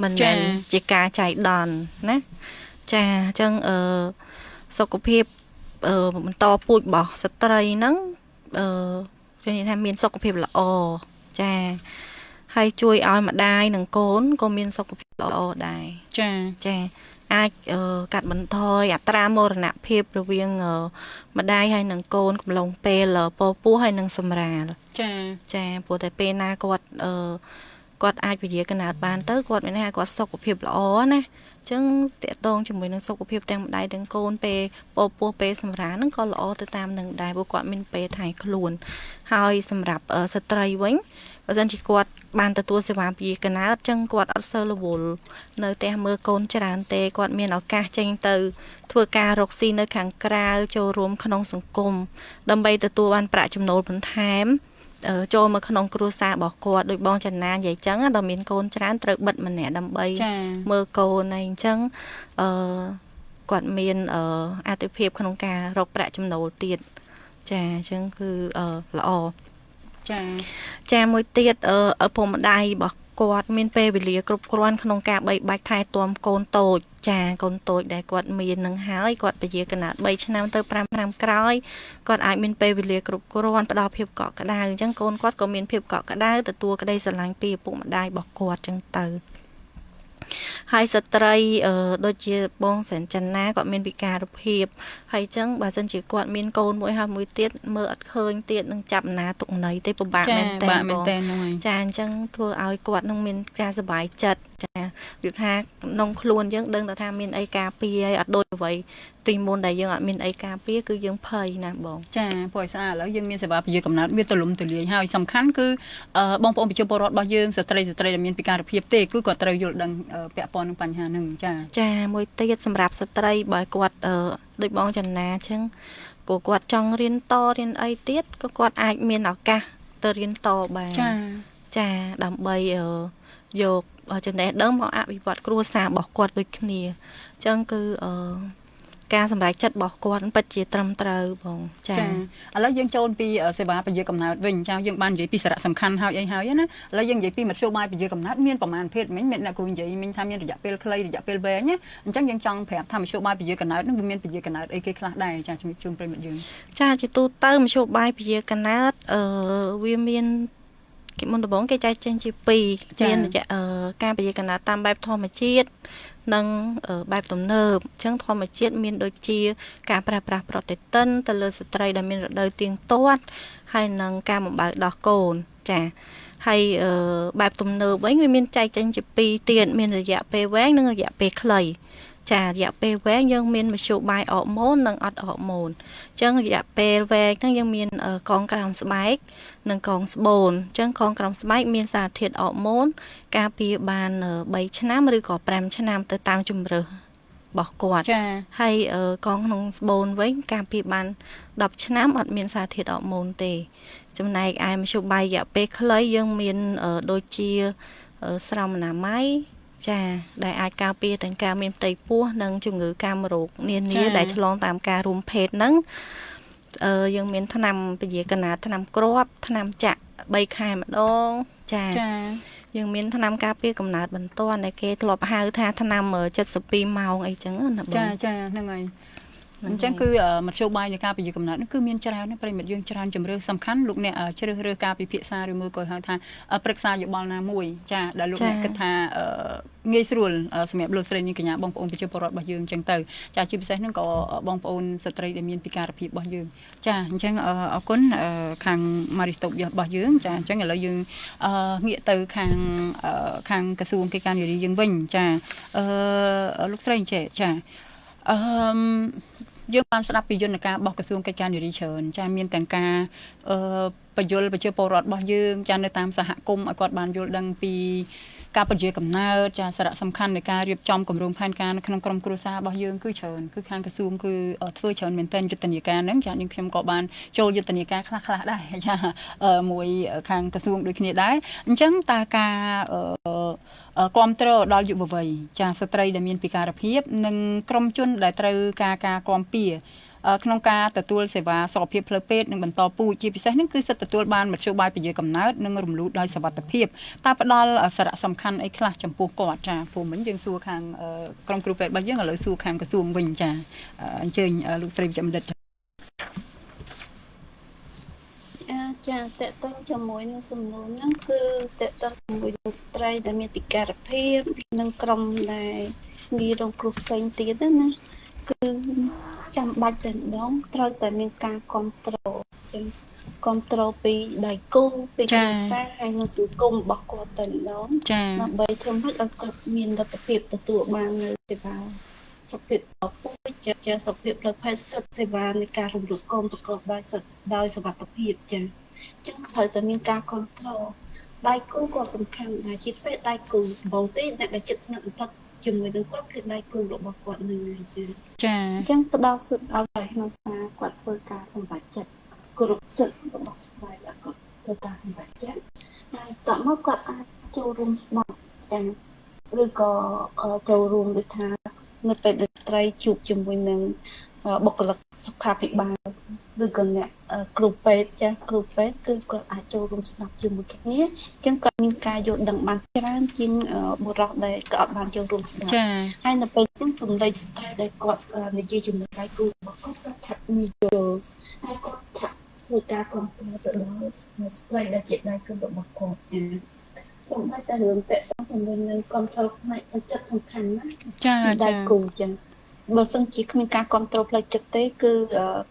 I: មិនមែនជាការចៃដន្យណាចាអញ្ចឹងសុខភាពបន្តពូជរបស់ស្ត្រីហ្នឹងគេនិយាយថាមានសុខភាពល្អចាហើយជួយឲ្យម្ដាយនិងកូនក៏មានសុខភាពល្អដែរចាអាចកាត់បន្ថយអត្រាមរណភាពរវាងម្ដាយហើយនិងកូនកំឡុងពេលពោះហើយនិងសម្រាលចាព្រោះតែពេលណាគាត់អាចពជាកំណើតបានទៅគាត់មានន័យថាគាត់សុខភាពល្អណាអញ្ចឹងតកតងជាមួយនឹងសុខភាពទាំងម្ដាយទាំងកូនពេលពោះពេលសម្រាលហ្នឹងក៏ល្អទៅតាមនឹងដែរព្រោះគាត់មានពេលថែខ្លួនហើយសម្រាប់ស្ត្រីវិញបើសិនជាគាត់បានទទួលសេវាពជាកំណើតអញ្ចឹងគាត់អត់សូវរវល់នៅផ្ទះមើលកូនច្រើនទេគាត់មានឱកាសចេញទៅធ្វើការរកស៊ីនៅខាងក្រៅចូលរួមក្នុងសង្គមដើម្បីទទួលបានប្រាក់ចំណូលបន្ថែមចូលមកក្នុងគ្រួសាររបស់គាត់ដោយបងចនានិយាយចឹងដល់មានកូនច្រើនត្រូវបិទម្នាក់ដើម្បីមើលកូនហើយអញ្ចឹងគាត់មានអាទិភាពក្នុងការរកប្រាក់ចំណូលទៀតចាអញ្ចឹងគឺល្អចាមួយទៀតឪពុកម្ដាយរបស់គាត់មានពេលវេលាគ្រប់គ្រាន់ក្នុងការបីបាច់ថែទាំកូនតូចចាកូនតូចដែលគាត់មាននឹងហើយគាត់ពជាកំណើត3ឆ្នាំទៅ5ឆ្នាំក្រោយគាត់អាចមានពេលវេលាគ្រប់គ្រាន់ផ្ដល់ភាពកក់ក្ដៅអញ្ចឹងកូនគាត់ក៏មានភាពកក់ក្ដៅទទួលក្ដីស្រឡាញ់ពីឪពុកម្ដាយរបស់គាត់អញ្ចឹងទៅហើយស្ត្រីដូចជាបងសែនចនាគាត់មានពិការភាពហើយអញ្ចឹងបើសិនជាគាត់មានកូនមួយហើយមួយទៀតមើលអត់ឃើញទៀតនឹងចាប់ណាទុកណីទេពិបាកមែនតើបងចាអញ្ចឹងធ្វើឲ្យគាត់នឹងមានការសុបាយចិត្តចាវាថាក្នុងខ្លួនយើងដឹងថាមានអីការពារហើយអត់ដូចអ្វីពីមុនដែលយើងអត់មានអីការពារគឺយើងភ័យណាបង
F: ចាព្រោះស្អាតឥឡូវយើងមានសេវាពជាកំណើតវាទូលំទូលាយហើយសំខាន់គឺបងប្អូនប្រជាពលរដ្ឋរបស់យើងស្ត្រីដែលមានពិការភាពទេគឺគាត់ត្រូវយល់ដឹងពាក់ព័ន្ធនឹងបញ្ហាហ្នឹង
I: ចាមួយទៀតសម្រាប់ស្ត្រីបើគាត់ដូចបងចនាអញ្ចឹងគាត់ចង់រៀនតរៀនអីទៀតក៏គាត់អាចមានឱកាសទៅរៀនតបានចាដើម្បីយកចំណេះដឹងមកអភិវឌ្ឍគ្រួសាររបស់គាត់ដូចគ្នាអញ្ចឹងគឺការសម្រេចចិត្តរបស់គាត់ពិតជាត្រឹមត្រូវបង
F: ចាឥឡូវយើងចូលពីសេវាពជាកំណើតវិញចាយើងបាននិយាយពីសារៈសំខាន់ហើយអីហើយណាឥឡូវយើងនិយាយពីមធ្យោបាយពជាកំណើតមានប្រមាណភេទមិញអ្នកគ្រូនិយាយមិញថាមានរយៈពេលខ្លីរយៈពេលវែងណាអញ្ចឹងយើងចង់ប្រាប់ថាមធ្យោបាយពជាកំណើតនឹងវាមានពជាកំណើតអីគេខ្លះដែរចាជំរាបជូនប្រិមិត្តយើង
I: ចាជាទូទៅមធ្យោបាយពជាកំណើតវាមានគេមុនដំបូងគេចែកចេញជា2មានការពជាកំណើតតាមបែបធម្មជាតិនិងបែបទំនើបអញ្ចឹងធម្មជាតិមានដូចជាការប្រើប្រាស់ប្រតិទិនទៅលើស្ត្រីដែលមានរដូវទៀងទាត់ហើយនិងការបំបើកដោះកូនចាហើយបែបទំនើបវិញវាមានចែកចេញជា2ទៀតមានរយៈពេលវែងនិងរយៈពេលខ្លីចារយៈពេលវែងយើងមានមធ្យោបាយអរម៉ូននិងអត់អរម៉ូនអញ្ចឹងរយៈពេលវែងហ្នឹងយើងមានកងក្រោមស្បែកនិងកងស្បូនអញ្ចឹងកងក្រោមស្បែកមានសារធាតុអរម៉ូនការពារបាន3ឆ្នាំឬក៏5ឆ្នាំទៅតាមជម្រើស របស់គាត់ហើយកងក្នុងស្បូនវិញការពីបាន10ឆ្នាំអត់មានសារធាតុអរម៉ូនទេចំណែកឯមធ្យោបាយរយៈពេលខ្លីយើងមានដូចជាស្រោមអនាម័យចាដែលអាចការពារទាំងការមានផ្ទៃពោះនិងជំងឺកាមរោគនានាដែលឆ្លងតាមការរួមភេទហ្នឹងយើងមានថ្នាំពជាកណាថ្នាំគ្រាប់ថ្នាំចាក់3ខែម្ដងចាយើងមានថ្នាំការពារកំណើតបន្ទាន់ដែលគេធ្លាប់ហៅថាថ្នាំ72ម៉ោងអីចឹងណាបង
F: ចាហ្នឹងហើយអញ្ចឹងគឺមធ្យោបាយនៃការពជាកំណើតគឺមានច្រើនប្រិមិត្តយើងច្រើនជំរឿសំខាន់លោកអ្នកជ្រើសរើសការពិភាក្សាឬមួយក៏ហៅថាប្រឹក្សាយោបល់ណាមួយចាដែលលោកអ្នកគិតថាងាយស្រួលសម្រាប់លោកស្រីនាងកញ្ញាបងប្អូនប្រជាពលរដ្ឋរបស់យើងអញ្ចឹងទៅចាជាពិសេសហ្នឹងក៏បងប្អូនស្ត្រីដែលមានពិការភាពរបស់យើងចាអញ្ចឹងអរគុណខាង Maristop របស់យើងចាអញ្ចឹងឥឡូវយើងងាកទៅខាងក្រសួងកិច្ចការនារីយើងវិញចាលោកស្រីចាយើងបានស្ដាប់ពីយន្តការរបស់ក្រសួងកិច្ចការនារីច្រើនចាមានទាំងការបញ្យលប្រជាពលរដ្ឋរបស់យើងចានៅតាមសហគមន៍ឲ្យគាត់បានយល់ដឹងពីការពជាកំណើតចាសារៈសំខាន់នៃការរៀបចំគម្រោងផែនការនៅក្នុងក្រុមគ្រួសាររបស់យើងគឺច្រើនគឺខាងក្រសួងគឺធ្វើច្រើនមែនទែនយុទ្ធនាការហ្នឹងចានាងខ្ញុំក៏បានចូលយុទ្ធនាការខ្លះដែរចាមួយខាងក្រសួងដូចគ្នាដែរអញ្ចឹងតើការគ្រប់គ្រងដល់យុវវ័យចាស្ត្រីដែលមានពិការភាពនិងក្រុមជនដែលត្រូវការគាំពារក្នុងការទទួលសេវាសុខភាពផ្លូវពេទ្យនិងបន្តពូជជាពិសេសនេះគឺសិទ្ធិទទួលបានមធ្យោបាយពជាកំណើតនិងរំលូតដោយសុវត្ថិភាពតើផ្ដល់សារៈសំខាន់អីខ្លះចំពោះគាត់ចាព្រោះមិញយើងសួរខាងក្រុមគ្រូពេទ្យរបស់យើងឥឡូវសួរខាងក្រសួងវិញចាអញ្ជើញលោកស្រីវិជ្ជបណ្ឌិត
G: ចាតកតងជាមួយនឹងសំណួរហ្នឹងគឺតកតងជាមួយនឹងស្ត្រីដែលមានពិការភាពនិងក្រុមដែលងាយរងគ្រោះផ្សេងទៀតណាគឺចាំបាច់តែម្ដងត្រូវតែមានការគ្រប់គ្រងចឹងគ្រប់គ្រងពីដៃគូពីគ្រួសារហើយនិងសង្គមរបស់គាត់តែម្ដងដើម្បីធ្វើឲ្យគាត់មានលទ្ធភាពទទួលបាននូវសេវាសុខភាពពុជជាសុខភាពផ្លូវភេទសិទ្ធិសេវានៃការរំលឹកកូនប្រកបដោយសុវត្ថិភាពចឹងត្រូវតែមានការគ្រប់គ្រងដៃគូក៏សំខាន់ដែរជាពិសេសដៃគូដំបូងទេអ្នកដែលចិត្តស្និទ្ធបំផុតជាមួយនឹងគាត់គឺដៃគូរបស់គាត់នឹងចាអញ្ចឹងផ្ដល់សិទ្ធិឲ្យក្នុងការគាត់ធ្វើការសម្រេចចិត្តគ្រប់សិទ្ធិរបស់ស្ត្រីដែលគាត់ធ្វើការសម្រេចចិត្តហើយតមកគាត់អាចចូលរួមស្ដាប់ចឹងឬក៏ចូលរួមដូចថានៅពេលដែលស្ត្រីជួបជាមួយនឹងបុគ្គលិកសុខាភិបាលឬក៏អ្នកគ្រូពេទ្យចាគ្រូពេទ្យគឺគាត់អាចចូលរួមស្ដាប់ជាមួយគ្នាអញ្ចឹងគាត់មានការយល់ដឹងបានច្រើនជាងបុរសដែលគាត់បានចូលរួមស្ដាប់ហើយនៅពេលអញ្ចឹងពំលែកស្ត្រីដែលគាត់និយាយជាមួយដៃគូរបស់គាត់ឆាប់និយាយហើយគាត់ឆាប់ធ្វើការគ្រប់គ្រងទៅដល់ស្ត្រីដែលជាដៃគូរបស់គាត់ចាសូម្បីតែរឿងតេតងជាមួយនឹងគ្រប់គ្រងផ្នែកចិត្តសំខាន់ណាចាដៃគូចឹងបើសិនជាគ្មានការគ្រប់គ្រងផ្លូវចិត្តទេគឺ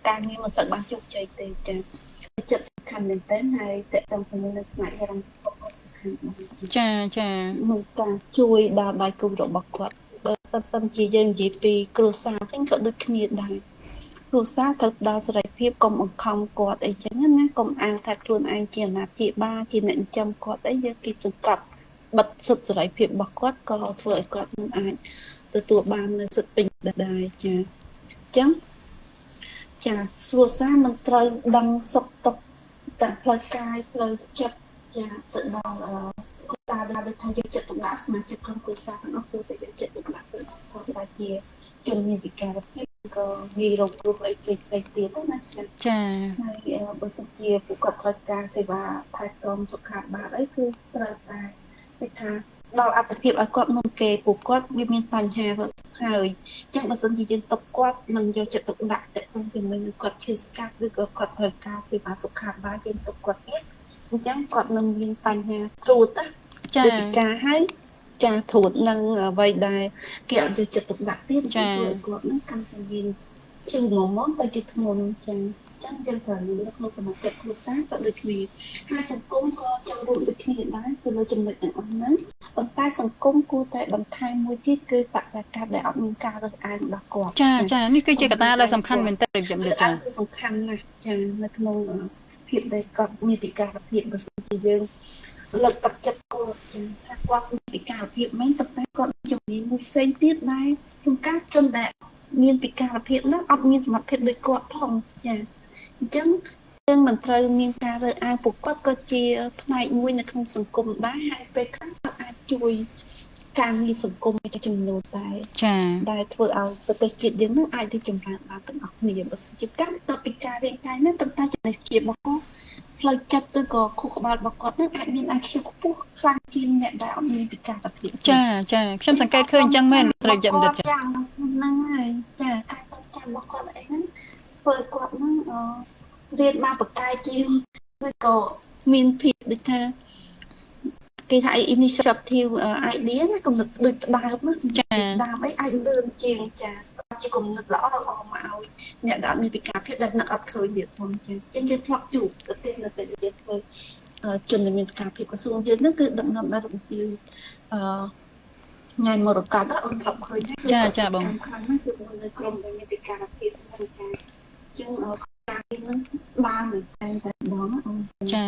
G: ការងារមិនសូវបានជោគជ័យទេចា៎ចិត្តសំខាន់មែនទែនហើយតេតងជាមួយនឹងផ្នែកហិរញ្ញវត្ថុក៏សំខាន់ដែរចានឹងការជួយដល់ដៃគូរបស់គាត់បើសិនជាយើងនិយាយពីគ្រួសារវិញក៏ដូចគ្នាដែរគ្រួសារត្រូវផ្ដល់សេរីភាពកុំបង្ខំគាត់អីចឹងណាកុំអាងថាខ្លួនឯងជាអាណាព្យាបាលជាអ្នកចិញ្ចឹមគាត់អីយើងគិតសង្កត់បិទសិទ្ធិសេរីភាពរបស់គាត់ក៏ធ្វើឲ្យគាត់មិនអាចទទួលបាននៅសិទ្ធិពេញដែរចាអញ្ចឹងចាគ្រួសារមិនត្រូវដឹងសុខទុក្ខទាំងផ្លូវកាយផ្លូវចិត្តចាទៅដល់គ្រួសារដែលថាយកចិត្តទុកដាក់សមាជិកក្នុងគ្រួសារទាំងអស់គឺតែយកចិត្តទុកដាក់ទៅគាត់ដែលជាជនមានពិការភាពក៏ងាយរងគ្រោះអីផ្សេងទៀតណាចាហើយបើសិនជាពួកគាត់ត្រូវការសេវាថែទាំសុខាភិបាលអីគឺត្រូវតែគេថាដល់អត្ថភាពឲ្យគាត់មុនគេពួកគាត់វាមានបញ្ហាហើយអញ្ចឹងបើសិនជាយើងទុកគាត់មិនយកចិត្តទុកដាក់តែជាមួយនឹងគាត់ឈឺស្កាត់ឬក៏គាត់ត្រូវការសេវាសុខាភិបាលយើងទុកគាត់ទៀតអញ្ចឹងគាត់នឹងមានបញ្ហាត្រួតណាចាពីការហើយចាត្រួតនឹងអ្វីដែលគេអត់យកចិត្តទុកដាក់ទៀតចាគាត់នឹងកាន់តែមានឈឺមកទៅជាធ្ងន់ចឹងចឹងយើងត្រូវនៅក្នុងសមាជិកគ្រួសារក៏ដូចគ្នាហើយសង្គមក៏ចូលរួមដូចគ្នាដែរគឺលើចំណុចទាំងអស់ហ្នឹងប៉ុន្តែសង្គមគួរតែបន្ថែមមួយទៀតគឺបរិយាកាសដែលអត់មានការរើសអើងដល់គាត់
F: ចានេះគឺជាកត្តាដែលសំខាន់មែនទែនជំរាបចា
G: សំខាន់ណាស់ចានៅក្នុងភាពដែលគាត់មានពិការភាពបើសិនជាយើង លើកទឹកចិត្តគាត់ចឹងថាគាត់មានពិការភាពមែនប៉ុន្តែគាត់ជំនាញមួយផ្សេងទៀតដែរក្នុងការជនដែលមានពិការភាពហ្នឹងអត់មានសមត្ថភាពដូចគាត់ផងចាអញ្ចឹងយើងមិនត្រូវមានការរើសអើងពួកគាត់ក៏ជាផ្នែកមួយនៅក្នុងសង្គមដែរហើយពេលខ្លះគាត់អាចជួយការងារសង្គមមួយចំនួនដែរ
F: ចា
G: ដែលធ្វើឲ្យប្រទេសជាតិយើងនឹងអាចរីកចម្រើនបានទាំងអស់គ្នាបើសិនជាការតបពីការរាងកាយហ្នឹងប៉ុន្តែចំណេះជារបស់គាត់ផ្លូវចិត្តឬក៏ខួរក្បាលរបស់គាត់នឹងអាចមាន IQ ខ្ពស់ខ្លាំងជាងអ្នកដែលអត់មានពិការភាព
F: ចាខ្ញុំសង្កេតឃើញអញ្ចឹងមែនស្រីយមនិតចា
G: ហ្នឹងហើយចាការតបចាំរបស់គាត់អីហ្នឹងធ្វើគាត់នឹងរៀនមកបកកាយជាងឬក៏មានភាពដូចថាគេថា initiative idea ណាគំនិតដូចផ្ដើមណាដើមអីអាចលឿនជាងចាជាគំនិតល្អមកឲ្យអ្នកដែលមានពិការភាពដែលនឹកអត់ឃើញទៀតផងចាចឹងយើងធ្លាប់ជួបប្រទេសនៅពេលដែលយើងធ្វើជនដែលមានពិការភាពក្រសួងយើងហ្នឹងគឺដឹកនាំដល់រំទាលថ្ងៃមរកតអូនធ្លាប់ឃើញ
F: ចាបង
G: ខ្លាំងណាស់ជាមួយនៅក្រុមដែលមានពិការភាពហ្នឹងចាចឹងការងារហ្នឹងបានតែបងអូន
F: ចា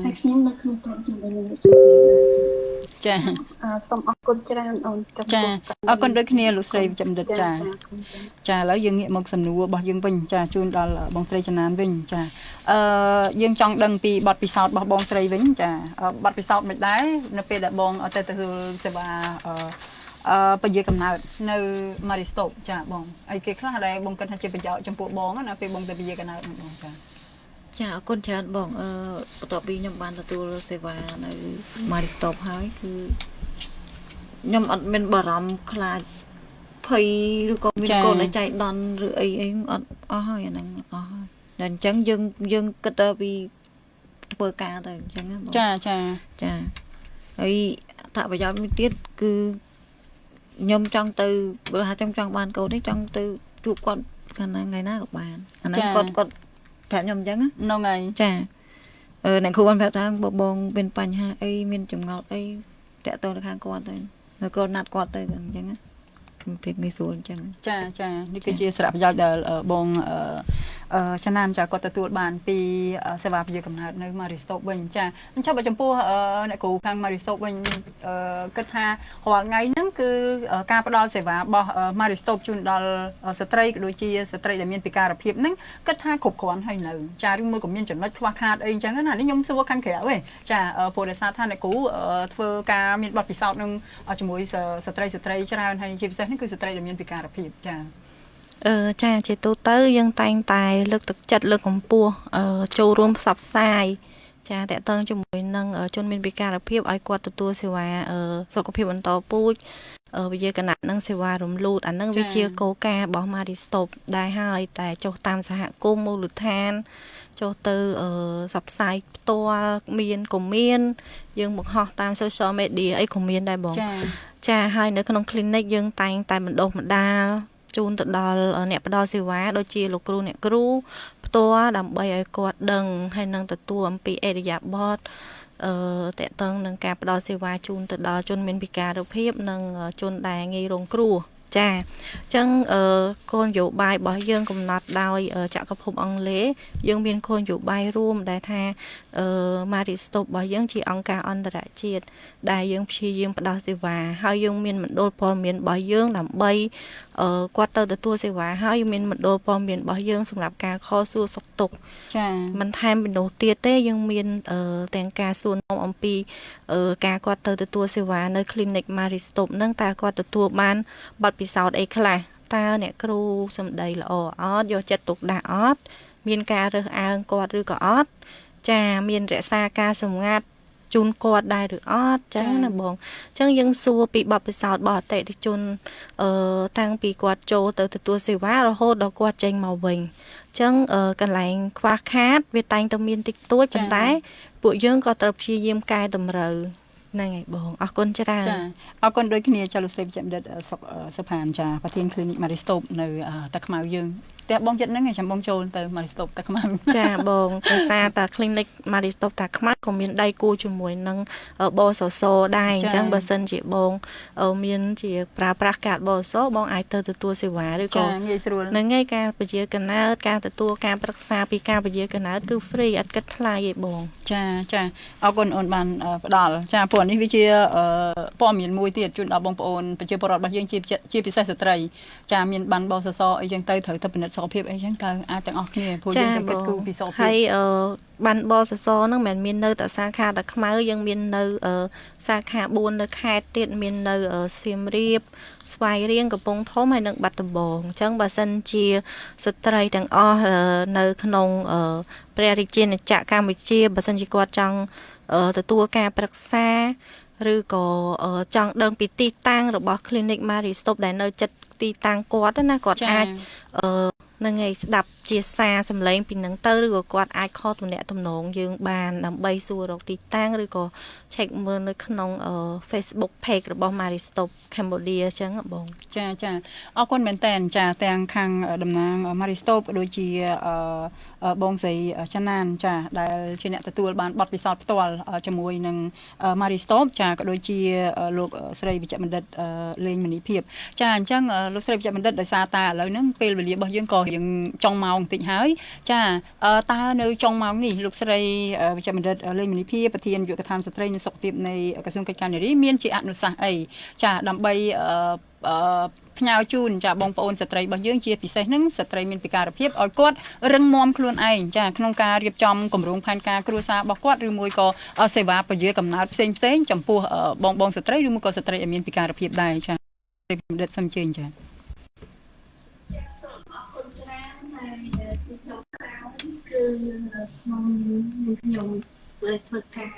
G: ហើយខ្ញុំនៅក្នុងក្រុមជាមួយនឹង
F: ចា
G: សូមអរគុណច្រើនអូន
F: ចាអរគុណដូចគ្នាលោកស្រីចំឌិតចាឥឡូវយើងងាកមកសំណួររបស់យើងវិញចាជូនដល់បងស្រីចំណានវិញចាយើងចង់ដឹងពីបទពិសោធន៍របស់បងស្រីវិញចាបទពិសោធន៍មិនដែរនៅពេលដែលបងទៅទទួលសេវាពជាកំណើតនៅ Maristop ចាបងអីគេខ្លះដែលបងគិតថាជាប្រយោជន៍ចំពោះបងណាពេលបងទៅពជាកំណើតហ្នឹងបង
H: ចាអរគុណច្រើនបងបន្ទាប់ពីខ្ញុំបានទទួលសេវានៅ Maristop ហើយគឺខ្ញុំអត់មានបារម្ភខ្លាចភ័យឬក៏មានកូនឲ្យចៃដន្យឬអីអត់អស់ហើយអាហ្នឹងអស់ហើយតែអញ្ចឹងយើងគិតទៅពីធ្វើការទៅអញ្ចឹងបងចាហើយអត្ថប្រយោជន៍មួយទៀតគឺខ្ញុំចង់ទៅបើថាចង់បានកូននេះចង់ទៅជួបគាត់កាលណាថ្ងៃណាក៏បានអាហ្នឹងគាត់ប្រាប់ខ្ញុំអញ្ចឹង
F: ហ្នឹងហើយ
H: ចាអ្នកគ្រូបានប្រាប់ថាបងមានបញ្ហាអីមានចម្ងល់អីតាក់ទងទៅខាងគាត់ទៅនៅគាត់ណាត់គាត់ទៅអញ្ចឹងពេលងាយស្រួលអញ្ចឹង
F: ចានេះគឺជាសារៈប្រយោជន៍ដែលបងចំណានចាគាត់ទទួលបានពីសេវាពជាកំណើតនៅ Maristop វិញចាអញ្ចឹងបើចំពោះអ្នកគ្រូខាង Maristop វិញគិតថារាល់ថ្ងៃហ្នឹងគឺការផ្ដល់សេវារបស់ Maristop ជូនដល់ស្ត្រីក៏ដូចជាស្ត្រីដែលមានពិការភាពហ្នឹងគិតថាគ្រប់គ្រាន់ហើយនៅចាឬមួយក៏មានចំណុចខ្វះខាតអីអញ្ចឹងណានេះខ្ញុំសួរខាងក្រៅឯងចាព្រោះដោយសារថាអ្នកគ្រូធ្វើការមានបទពិសោធន៍នឹងជាមួយស្ត្រីច្រើនហើយជាពិសេសនេះគឺស្ត្រីដែលមានពិការភាពចា
I: ចាជាទូទៅយើងតែងតែលើកទឹកចិត្តលើកកម្ពស់ចូលរួមផ្សព្វផ្សាយចាតកតងជាមួយនឹងជនមានពិការភាពឲ្យគាត់ទទួលសេវាសុខភាពបន្តពូជវិទ្យាគណៈនិងសេវារំលូតអានឹងវាជាគោលការណ៍របស់ Maristop ដែរហើយតែចុះតាមសហគមន៍មូលដ្ឋានចុះទៅផ្សព្វផ្សាយផ្ទាល់មានយើងមកហោះតាម social media អីក៏មានដែរបងចាហើយនៅក្នុង clinic យើងតែងតែបណ្ដុះបណ្ដាលជូនទៅដល់អ្នកផ្ដល់សេវាដូចជាលោកគ្រូអ្នកគ្រូផ្ទាល់ដើម្បីឲ្យគាត់ដឹងហើយនឹងទទួលអំពីអរិយាប័ត្រតកតងនឹងការផ្ដល់សេវាជូនទៅដល់ជនមានពិការភាពនិងជនដែលងាយរងគ្រោះចាអញ្ចឹងគោលនយោបាយរបស់យើងកំណត់ដោយចក្រភពអង់គ្លេសយើងមានគោលនយោបាយរួមដែលថាMaristop របស់យើងជាអង្គការអន្តរជាតិដែលយើងព្យាយាមផ្ដល់សេវាហើយយើងមានមណ្ឌលព័ត៌មានរបស់យើងដើម្បីគាត់ទៅទទួលសេវាហើយមានមណ្ឌលព័ត៌មានរបស់យើងសម្រាប់ការខលសួរសុខទុក្ខ
F: ចា
I: មិនថែមពីនោះទៀតទេយើងមានទាំងការសួរនាំអំពីការគាត់ទៅទទួលសេវានៅ clinic Maristop ហ្នឹងតើគាត់ទទួលបានបទពិសោធន៍អីខ្លះតើអ្នកគ្រូសម្ដីល្អអត់យកចិត្តទុកដាក់អត់មានការរើសអើងគាត់ឬក៏អត់ចាមានរក្សាការសម្ងាត់ជូនគាត់ដែរឬអត់ចឹងណាបងចឹងយើងសួរពីបទពិសោធន៍របស់អតិថិជនតាំងពីគាត់ចូលទៅទទួលសេវារហូតដល់គាត់ចេញមកវិញចឹងកន្លែងខ្វះខាតវាតែងតែមានតិចតួចប៉ុន្តែពួកយើងក៏ត្រូវព្យាយាមកែតម្រូវហ្នឹងហើយបងអរគុណច្រើន
F: ចាអរគុណដូចគ្នាចាលោកស្រីវិជ្ជបណ្ឌិតសុផានចាប្រធាន clinic Maristop នៅតាខ្មៅយើង ផ្ទះបងចិត្តហ្នឹងចាំបងចូលទៅ Maristop តាខ្មៅ
I: ចាបងដោយសារតា clinic Maristop តាខ្មៅក៏មានដៃគូជាមួយនឹងបសសដែរអញ្ចឹងបើសិនជាបងមានជាប្រើប្រាស់កាតបសសបងអាចទៅទទួលសេវាឬក៏
F: ងាយស្រួល
I: នឹងឯការពជាកណើតការទទួលការប្រឹក្សាពីការពជាកណើតគឺ free អត់គិតថ្លៃទេបង
F: ចាអរគុណអូនបានផ្ដល់ចាព្រោះនេះវាជាព័ត៌មានមួយទៀតជូនដល់បងប្អូនប្រជាពលរដ្ឋរបស់យើងជាពិសេសស្ត្រីចាមានបានបសសអីចឹងទៅត្រូវទៅពិនិត្យសុខភាពអីចឹងទៅអាចទាំងអស់គ្នាព្រោះយើងទៅគិតគូរពីសុខភាព
I: ហើយបានបសសហ្នឹងមិនមាននៅតែសាខាតាខ្មៅយើងមាននៅសាខា4នៅខេត្តទៀតមាននៅសៀមរាបស្វាយរៀងកំពង់ធំហើយនិងបាត់ដំបងអញ្ចឹងបើសិនជាស្ត្រីទាំងអស់នៅក្នុងព្រះរាជាណាចក្រកម្ពុជាបើសិនជាគាត់ចង់ទទួលការប្រឹក្សាឬក៏ចង់ដឹងពីទីតាំងរបស់ clinic Maristop ដែលនៅចិត្តទីតាំងគាត់ណាគាត់អាចនឹងឯងស្ដាប់ជាសារសម្លេងពីនឹងទៅឬក៏គាត់អាចខលទំនាក់ទំនងយើងបានដើម្បីសួររកទីតាំងឬក៏ check មើលនៅក្នុង Facebook page របស់ Maristop Cambodia អញ្ចឹងបង
F: ចាអរគុណមែនតើចាទាំងខាងតំណាង Maristop ក៏ដូចជាបងស្រីចាណានចាដែលជាអ្នកទទួលបានបទពិសោធន៍ផ្ទាល់ជាមួយនឹង Maristop ចាក៏ដូចជាលោកស្រីវិជ្ជបណ្ឌិតលេងមនីភាពចាអញ្ចឹងលោកស្រីវិជ្ជបណ្ឌិតដោយសារតែឥឡូវហ្នឹងពេលវេលារបស់យើងក៏យើងចុងម៉ោងបន្តិចហើយចាតើនៅចុងម៉ោងនេះលោកស្រីវិជ្ជបណ្ឌិតលេងមនីភាពប្រធានយុវដ្ឋានស្ត្រីនិងសុខភាពនៃក្រសួងកិច្ចការនារីមានជាអនុសាសន៍អីចាដើម្បីផ្ញើជូនចាបងប្អូនស្ត្រីរបស់យើងជាពិសេសនឹងស្ត្រីមានពិការភាពឲ្យគាត់រឹងមាំខ្លួនឯងចាក្នុងការរៀបចំគម្រោងផែនការគ្រួសាររបស់គាត់ឬមួយក៏សេវាពជាកំណើតផ្សេងចំពោះបងស្ត្រីឬមួយក៏ស្ត្រីដែលមានពិការភាពដែរចាបណ្ឌិតសំជើញចា
G: ជាចុងក្រោយគឺខ្ញុំធ្វើការ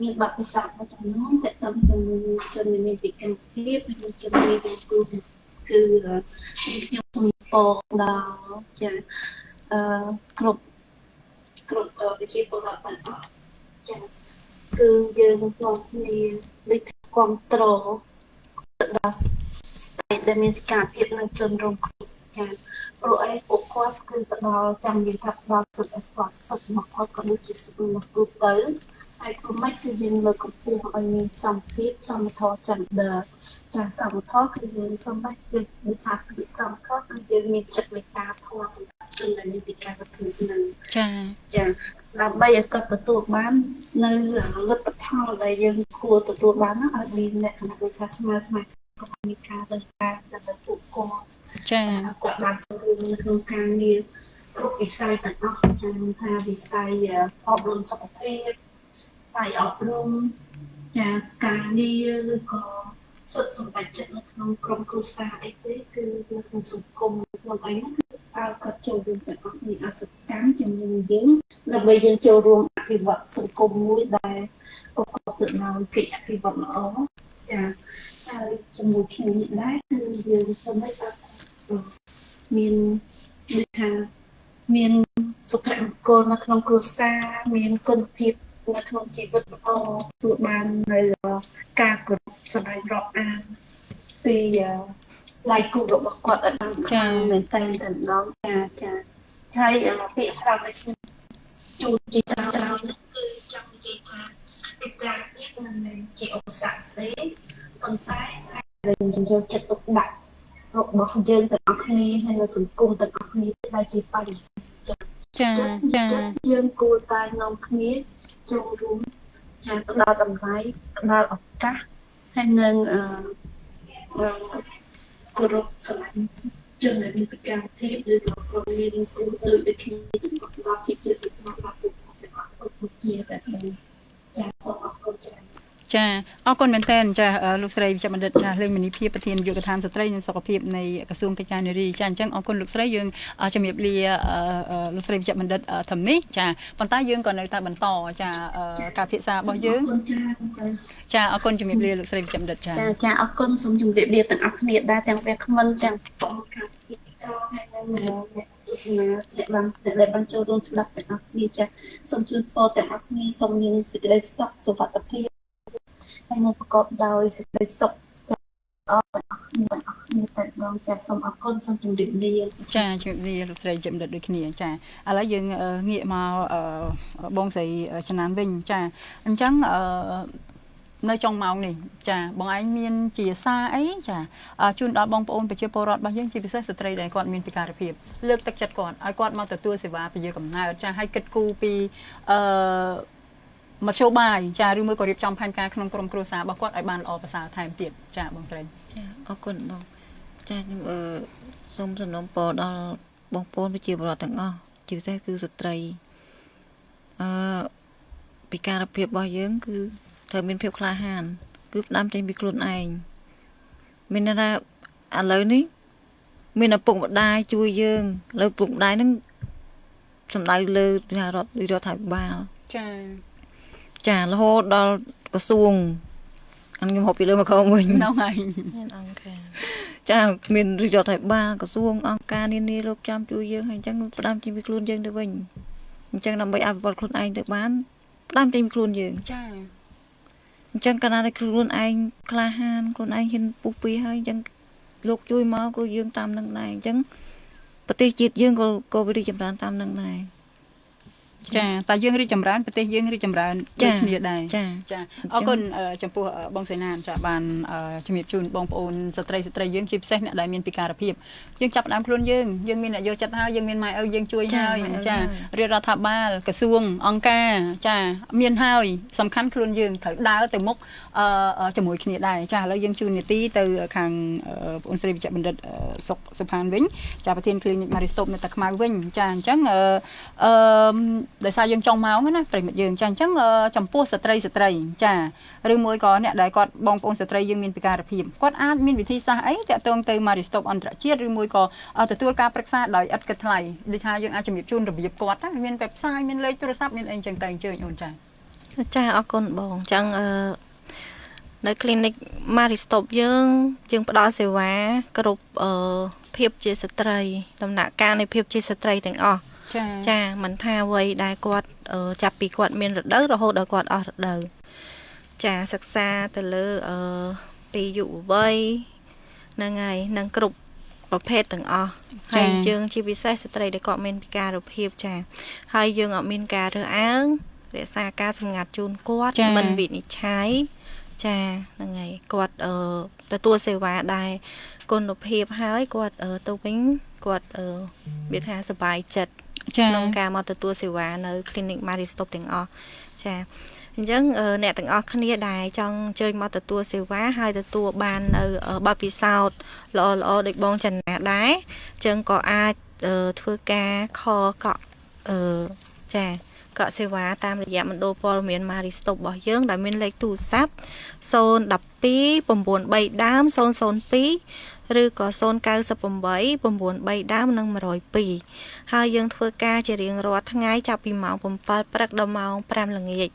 G: មានបទពិសោធន៍មួយចំនួនទាក់ទងជាមួយជនមានពិការភាពនិងជនមានគឺខ្ញុំសូមពោលដល់ចាគ្រប់ប្រជាពលរដ្ឋទាំងអស់ចាគឺយើងនាំគ្នាដូចគ្រប់គ្រងដល់ស្ត្រីដែលមានពិការភាពនិងជនរងគ្រោះចាព្រោះពួកគាត់គឺផ្ដល់ចាំនិយាយថាផ្ដល់សិទ្ធិឲ្យគាត់សិទ្ធិមកគាត់ក៏ដូចជាសិទ្ធិរបស់គ្រប់ទៅហើយធ្វើម៉េចគឺយើងលើកកម្ពស់ឲ្យមានសមភាពសមធម៌ gender ចាសមធម៌គឺយើងសូម្បីគឺថាពីសមធម៌គឺយើងមានចិត្តមេត្តាធម៌ជនដែលមានពិការភាពនឹងចាដើម្បីឲ្យគាត់ទទួលបាននៅលទ្ធផលដែលយើងគួរទទួលបាននោះឲ្យមានលក្ខណៈដូចថាស្មើក៏មានការលើកឡើងដល់ពួកគាត់
F: ចា
G: គាត់បានចូលរួមនៅក្នុងការងារគ្រប់វិស័យទាំងអស់ចាថាវិស័យអប់រំសុខភាពវិស័យអប់រំចាការងារឬក៏សិទ្ធិសម្បត្តិចិត្តនៅក្នុងក្រុមគ្រួសារអីទេគឺនៅក្នុងសង្គមក្នុងអីហ្នឹងគឺគាត់ចូលរួមទាំងអស់មានអសកម្មជាមួយនឹងយើងដើម្បីយើងចូលរួមអភិវឌ្ឍសង្គមមួយដែលប្រកបទៅដោយកិច្ចអភិវឌ្ឍល្អចាហើយជាមួយគ្នានេះដែរគឺយើងធ្វើម៉េចឲ្យមានដូចថាមានសុខមង្គលនៅក្នុងគ្រួសារមានគុណភាពនៅក្នុងជីវិតល្អទទួលបាននៅការគោរពសម្ដែងរាប់អានពីដៃគូរបស់គាត់ឲ្យបានខ្លាំងមែនតើម្ដងចាហើយពាក្យស្រាប់ដែលខ្ញុំជួនជាច្រើនគឺចង់និយាយថាពិការភាពមិនមែនជាឧបសគ្គទេប៉ុន្តែយើងយកចិត្តទុកដាក់របស់យើងទាំងអស់គ្នាហើយនៅសង្គមទាំងអស់គ្នាដែលជាបញ្ហាចាយើងគួរតែនាំគ្នាចូលរួមចាផ្ដល់តម្លៃផ្ដល់ឱកាសហើយនឹងគោរពស្រឡាញ់ជនដែលមានពិការភាពឬក៏ក្រុមមានគ្រូដូចគ្នាទាំងអស់ដល់ភាពជាពិបាករបស់ពួកគាត់ទាំងអស់គ្រប់គ្នាតែចាសូមអរគុណច្រើន
F: ចាអរគុណមែនតើចាលោកស្រីវិជ្ជបណ្ឌិតចាលេងមនីភាពប្រធានយុវដ្ឋានស្ត្រីនិងសុខភាពនៃក្រសួងកិច្ចការនារីចាអញ្ចឹងអរគុណលោកស្រីយើងជំរាបលាលោកស្រីវិជ្ជបណ្ឌិតធំនេះចាប៉ុន្តែយើងក៏នៅតែបន្តចាការពិភាក្សារបស់យើងចាអរគុណជំរាបលាលោកស្រីវិជ្ជបណ្ឌិត
G: ចាអរគុណសូមជំរាបលាទាំងអស់គ្នាដែរទាំងវាគ្មិនទាំងបងការពិការហើយនិងអ្នកទស្សនាដែលបានចូលរួមស្ដាប់ទាំងអស់គ្នាចាសូមជូនពរទាំងអស់គ្នាសូមមានសេចក្តីសុខសុវត្ថិភាពហើយនឹងប្រកបដោយសេចក្តីសុខចាអរទាំងអស់ អ្នកអរគ្នាតែម្ដងចាសូមអរគុណសូមជម្រាបលា
F: ចាជំរាបលាលោកស្រីជំរាបដូចគ្នាចាឥឡូវយើងងាកមកបងស្រីចំណានវិញចាអញ្ចឹងនៅចុងម៉ោងនេះចាបងឯងមានជាសារអីចាជូនដល់បងប្អូនប្រជាពលរដ្ឋរបស់យើងជាពិសេសស្ត្រីដែលគាត់មានពិការភាពលើកទឹកចិត្តគាត់ឲ្យគាត់មកទទួលសេវាពជាកំណើតចាឲ្យគិតគូរពីមធ្យោបាយចាឬមួយក៏រៀបចំផែនការក្នុងក្រុមគ្រួសាររបស់គាត់ឲ្យបានល្អប្រសើរថែមទៀតចាបងស្រី
H: ចាអរគុណបងចាខ្ញុំសូមសំណូមពរដល់បងប្អូនប្រជាពលរដ្ឋទាំងអស់ជាពិសេសគឺស្ត្រីពិការភាពរបស់យើងគឺត្រូវមានភាពក្លាហានគឺផ្ដាំចេញពីខ្លួនឯងមានន័យថាឥឡូវនេះមានឪពុកម្ដាយជួយយើងលើឪពុកម្ដាយនឹងសំដៅលើរដ្ឋាភិបាលចារហូតដល់ក្រសួងខ្ញុំហៅពីលើមកខំវិញហ្នឹងហើយ
I: មានអង្គការ
H: ចាមានរដ្ឋាភិបាលក្រសួងអង្គការនានាលោកចាំជួយយើងហើយអញ្ចឹងផ្ដាំចេញពីខ្លួនយើងទៅវិញអញ្ចឹងដើម្បីអភិវឌ្ឍខ្លួនឯងទៅបានផ្ដាំចេញពីខ្លួនយើងចាអញ្ចឹងកាលណាតែខ្លួនឯងក្លាហានខ្លួនឯងហ៊ានពុះពីហើយអញ្ចឹងលោកជួយមកក៏យើងតាមនឹងដែរអញ្ចឹងប្រទេសជាតិយើងក៏រីកចម្រើនតាមនឹងដែរចាតែយើងរីកចម្រើនប្រទេសយើងរីកចម្រើនដូចគ្នាដែរចាអរគុណចំពោះបងសេណានចាបានជំរាបជូនបងប្អូនស្ត្រីយើងជាពិសេសអ្នកដែលមានពិការភាពយើងចាប់ផ្ដើមខ្លួនយើងមានអ្នកយកចិត្តហើយយើងមានម៉ែឪយើងជួយហើយចារាជរដ្ឋាភិបាលក្រសួងអង្គការចាមានហើយសំខាន់ខ្លួនយើងត្រូវដើរទៅមុខជាមួយគ្នាដែរចាឥឡូវយើងជូននីតិទៅខាងបងអូនស្រីវិជ្ជបណ្ឌិតសុផានវិញចាប្រធាន Clinic Maristop នៅតាខ្មៅវិញចាអញ្ចឹងដោយសារយើងចង់មកណាប្រិមិត្តយើងចាអញ្ចឹងចំពោះស្ត្រីចាឬមួយក៏អ្នកដែលគាត់បងប្អូនស្ត្រីយើងមានពិការភាពគាត់អាចមានវិធីសាស្ត្រអីតាក់ទងទៅ Maristop អន្តរជាតិឬមួយក៏ទទួលការប្រឹក្សាដោយឥតគិតថ្លៃដូចថាយើងអាចជំរាបជូនរបៀបគាត់ណាមាន website មានលេខទូរស័ព្ទមានអីអញ្ចឹងទៅអញ្ជើញអូនចា
I: អរគុណបងអញ្ចឹងនៅ Clinic Maristop យើងផ្ដល់សេវាគ្រប់ភាពជាស្ត្រីដំណាក់កាលនៃភាពជាស្ត្រីទាំងអស់ចាមិនថាអ្វីដែលគាត់ចាប់ពីគាត់មានរដូវរហូតដល់គាត់អស់រដូវចាសិក្សាទៅលើពីយុវវ័យហ្នឹងហើយនឹងគ្រប់ប្រភេទទាំងអស់ហើយយើងជាពិសេសស្ត្រីដែលគាត់មានពិការភាពចាហើយយើងអត់មានការរើសអើងរក្សាការសម្ងាត់ជូនគាត់មិនវិនិច្ឆ័យចាហ្នឹងហើយគាត់ទទួលសេវាដែរគុណភាពហើយគាត់ទៅវិញគាត់វាថាសប្បាយចិត្តក្នុងការមកទទួលសេវានៅ Clinic Maristop ទាំងអស់ចាអញ្ចឹងអ្នកទាំងអស់គ្នាដែលចង់អញ្ជើញមកទទួលសេវាហើយទទួលបាននៅបទពិសោធន៍ល្អៗដូចបងចនាដែរអញ្ចឹងក៏អាចធ្វើការខកក់ចាកក់សេវាតាមរយៈមណ្ឌលព័ត៌មាន Maristop របស់យើងដែលមានលេខទូរស័ព្ទ012 93ដើម002ឬក៏098 93ដើមនិង102ហើយយើងធ្វើការជារៀងរាល់ថ្ងៃចាប់ពីម៉ោង7ព្រឹកដល់ម៉ោង5ល្ងាច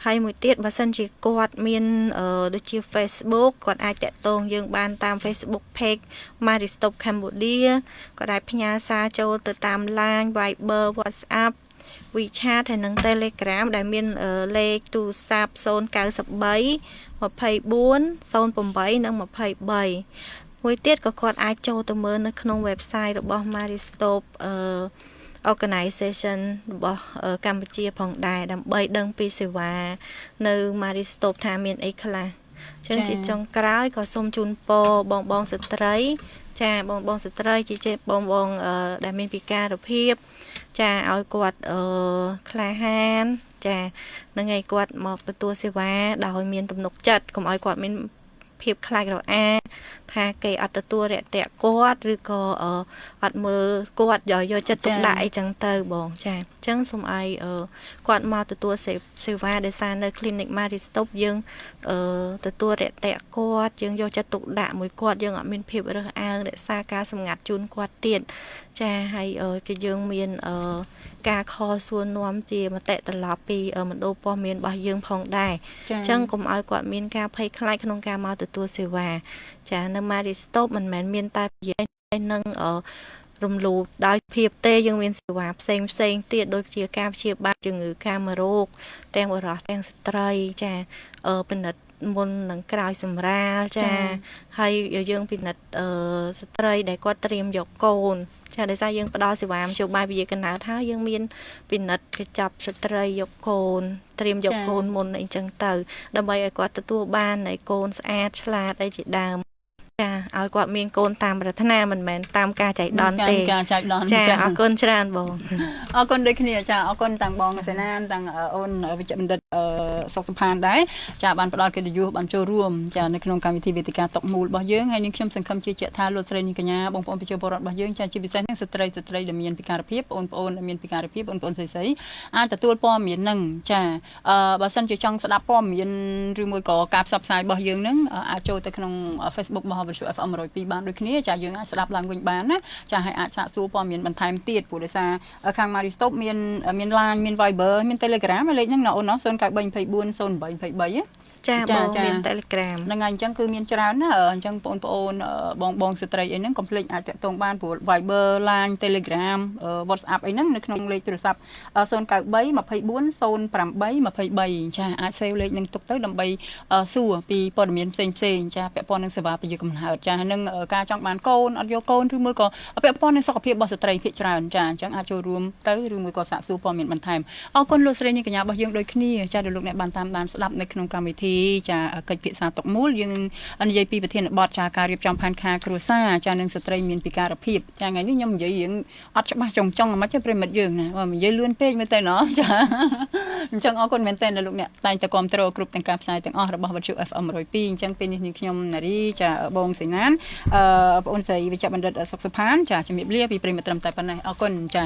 I: ហើយមួយទៀតបើសិនជាគាត់មានដូចជា Facebook គាត់អាចតាក់ទងយើងបានតាម Facebook page Maristop Cambodia គាត់អាចផ្ញើសារចូលទៅតាម LINE Viber WhatsApp WeChat ហើយនិង Telegram ដែលមានលេខទូរស័ព្ទ093 24 08និង23មួយទៀតក៏គាត់អាចចូលទៅមើលនៅក្នុង website របស់ Maristop organization របស់កម្ពុជាផងដែរដើម្បីដឹងពីសេវានៅ Maristop ថាមានអីខ្លះអញ្ចឹងជាចុងក្រោយក៏សូមជូនពរបងស្ត្រីចាបងស្ត្រីជាបងដែលមានពិការភាពចាឲ្យគាត់ក្លាហានចានឹងឲ្យគាត់មកទទួលសេវាដោយមានទំនុកចិត្តកុំឲ្យគាត់មានភាពខ្លាចរអាថាគេអត់ទទួលរាក់ទាក់គាត់ឬក៏អត់មើលគាត់យកចិត្តទុកដាក់អីចឹងទៅបងចាអញ្ចឹងសូមឲ្យគាត់មកទទួលសេវាដែលសារនៅ Clinic Maristop យើងទទួលរាក់ទាក់គាត់យើងយកចិត្តទុកដាក់មួយគាត់យើងអត់មានភាពរើសអើងរក្សាការសម្ងាត់ជូនគាត់ទៀតចាហើយគឺយើងមានការខលសួរនាំជាមតិត្រឡប់ពីមណ្ឌលព័ត៌មានរបស់យើងផងដែរអញ្ចឹងកុំឲ្យគាត់មានការភ័យខ្លាចក្នុងការមកទទួលសេវាចានៅ Maristop មិនមែនមានតែប្រយោជន៍នឹងរំលោភដោយភាពទេយើងមានសេវាផ្សេងទៀតដូចជាការព្យាបាលជំងឺកាមរោគទាំងបុរសទាំងស្ត្រីចាពិនិត្យ មុននឹងក្រោយសម្រាលចាហើយយើងពិនិត្យស្ត្រីដែលគាត់ត្រៀមយកកូនចាដោយសារយើងផ្ដល់សេវាមធ្យោបាយវិទ្យាកំណើតហើយយើងមានពិនិត្យកញ្ចប់ស្ត្រីយកកូនត្រៀមយកកូនមុនអីចឹងទៅដើម្បីឲ្យគាត់ទទួលបាននៃកូនស្អាតឆ្លាតអីជាដើមចាឲ្យគាត់មានកូនតាមប្រាថ្នាមិនមែនតាមការចៃដន្យទេចាអរគុណច្រើនបង
F: អរគុណដូចគ្នាចាអរគុណទាំងបងសេណានទាំងអូនវិជ្ជបណ្ឌិតសុកសុផានដែរចាបានផ្ដល់កិត្តិយសបានចូលរួមចានៅក្នុងកម្មវិធីវេទិកាតុកមូលរបស់យើងហើយនឹងខ្ញុំសង្ឃឹមជឿជាក់ថាលោកស្រីនាងកញ្ញាបងប្អូនប្រជាពលរដ្ឋរបស់យើងចាជាពិសេសនឹងស្ត្រីដែលមានពិការភាពបងប្អូនដែលមានពិការភាពបងប្អូនស្រីអាចទទួលព័ត៌មាននឹងចាបើសិនជាចង់ស្ដាប់ព័ត៌មានឬមួយក៏ការផ្សព្វផ្សាយរបស់យើងនឹងអាចចូលទៅក្នុង Facebook របស់វិទ្យុ FM 102បានដូចគ្នាចាយើងអាចស្ដាប់ឡើងវិញបានណាចាហើយអាចសាកសួរព័ត៌មានបន្ថែមទៀតព្រោះដោយសារខាង Maristop មាន Line មាន Viber មាន Telegram លេខហ្នឹងណាអូនណា0924202823
I: ចាបងមាន Telegram
F: ហ្នឹងហើយអញ្ចឹងគឺមានច្រើនណាអញ្ចឹងបងប្អូនបងស្ត្រីអីហ្នឹងកុំភ្លេចអាចតាក់ទងបានព្រោះ Viber Line Telegram WhatsApp អីហ្នឹងនៅក្នុងលេខទូរស័ព្ទ093240823ចាអាច save លេខហ្នឹងទុកទៅដើម្បីសួរពីព័ត៌មានផ្សេងចាពាក់ព័ន្ធនឹងសេវាពយកំណើតចានឹងការចង់បានកូនអត់យកកូនឬមួយក៏ពាក់ព័ន្ធនឹងសុខភាពរបស់ស្ត្រីភាគច្រើនចាអញ្ចឹងអាចចូលរួមទៅឬមួយក៏សាកសួរព័ត៌មានបន្ថែមអរគុណលោកស្រីនាងកញ្ញារបស់យើងដូចគ្នាចាដែលលោកអ្នកបានតាមដានស្ដាប់នៅក្នុងកម្មវិធីចាកិច្ចពិភាក្សាតុកមូលយើងនិយាយពីប្រធានបទចាការរៀបចំផែនការគ្រួសារចានឹងស្ត្រីមានពិការភាពចាថ្ងៃនេះខ្ញុំនិយាយរឿងអត់ច្បាស់ចុងមិនចេះប្រិមិត្តយើងណានិយាយលឿនពេកមើលទៅណោះចាអញ្ចឹងអរគុណមែនតើលោកអ្នកតែងតែគាំទ្រគ្រប់ទាំងការផ្សាយទាំងអស់របស់វិទ្យុ FM 102អញ្ចឹងពេលនេះខ្ញុំនារីចាបងសេណានបងស្រីវិជ្ជបណ្ឌិតសុកសុផានចាជំរាបលាពីប្រិមិត្តត្រឹមតែប៉ុណ្ណេះអរគុណចា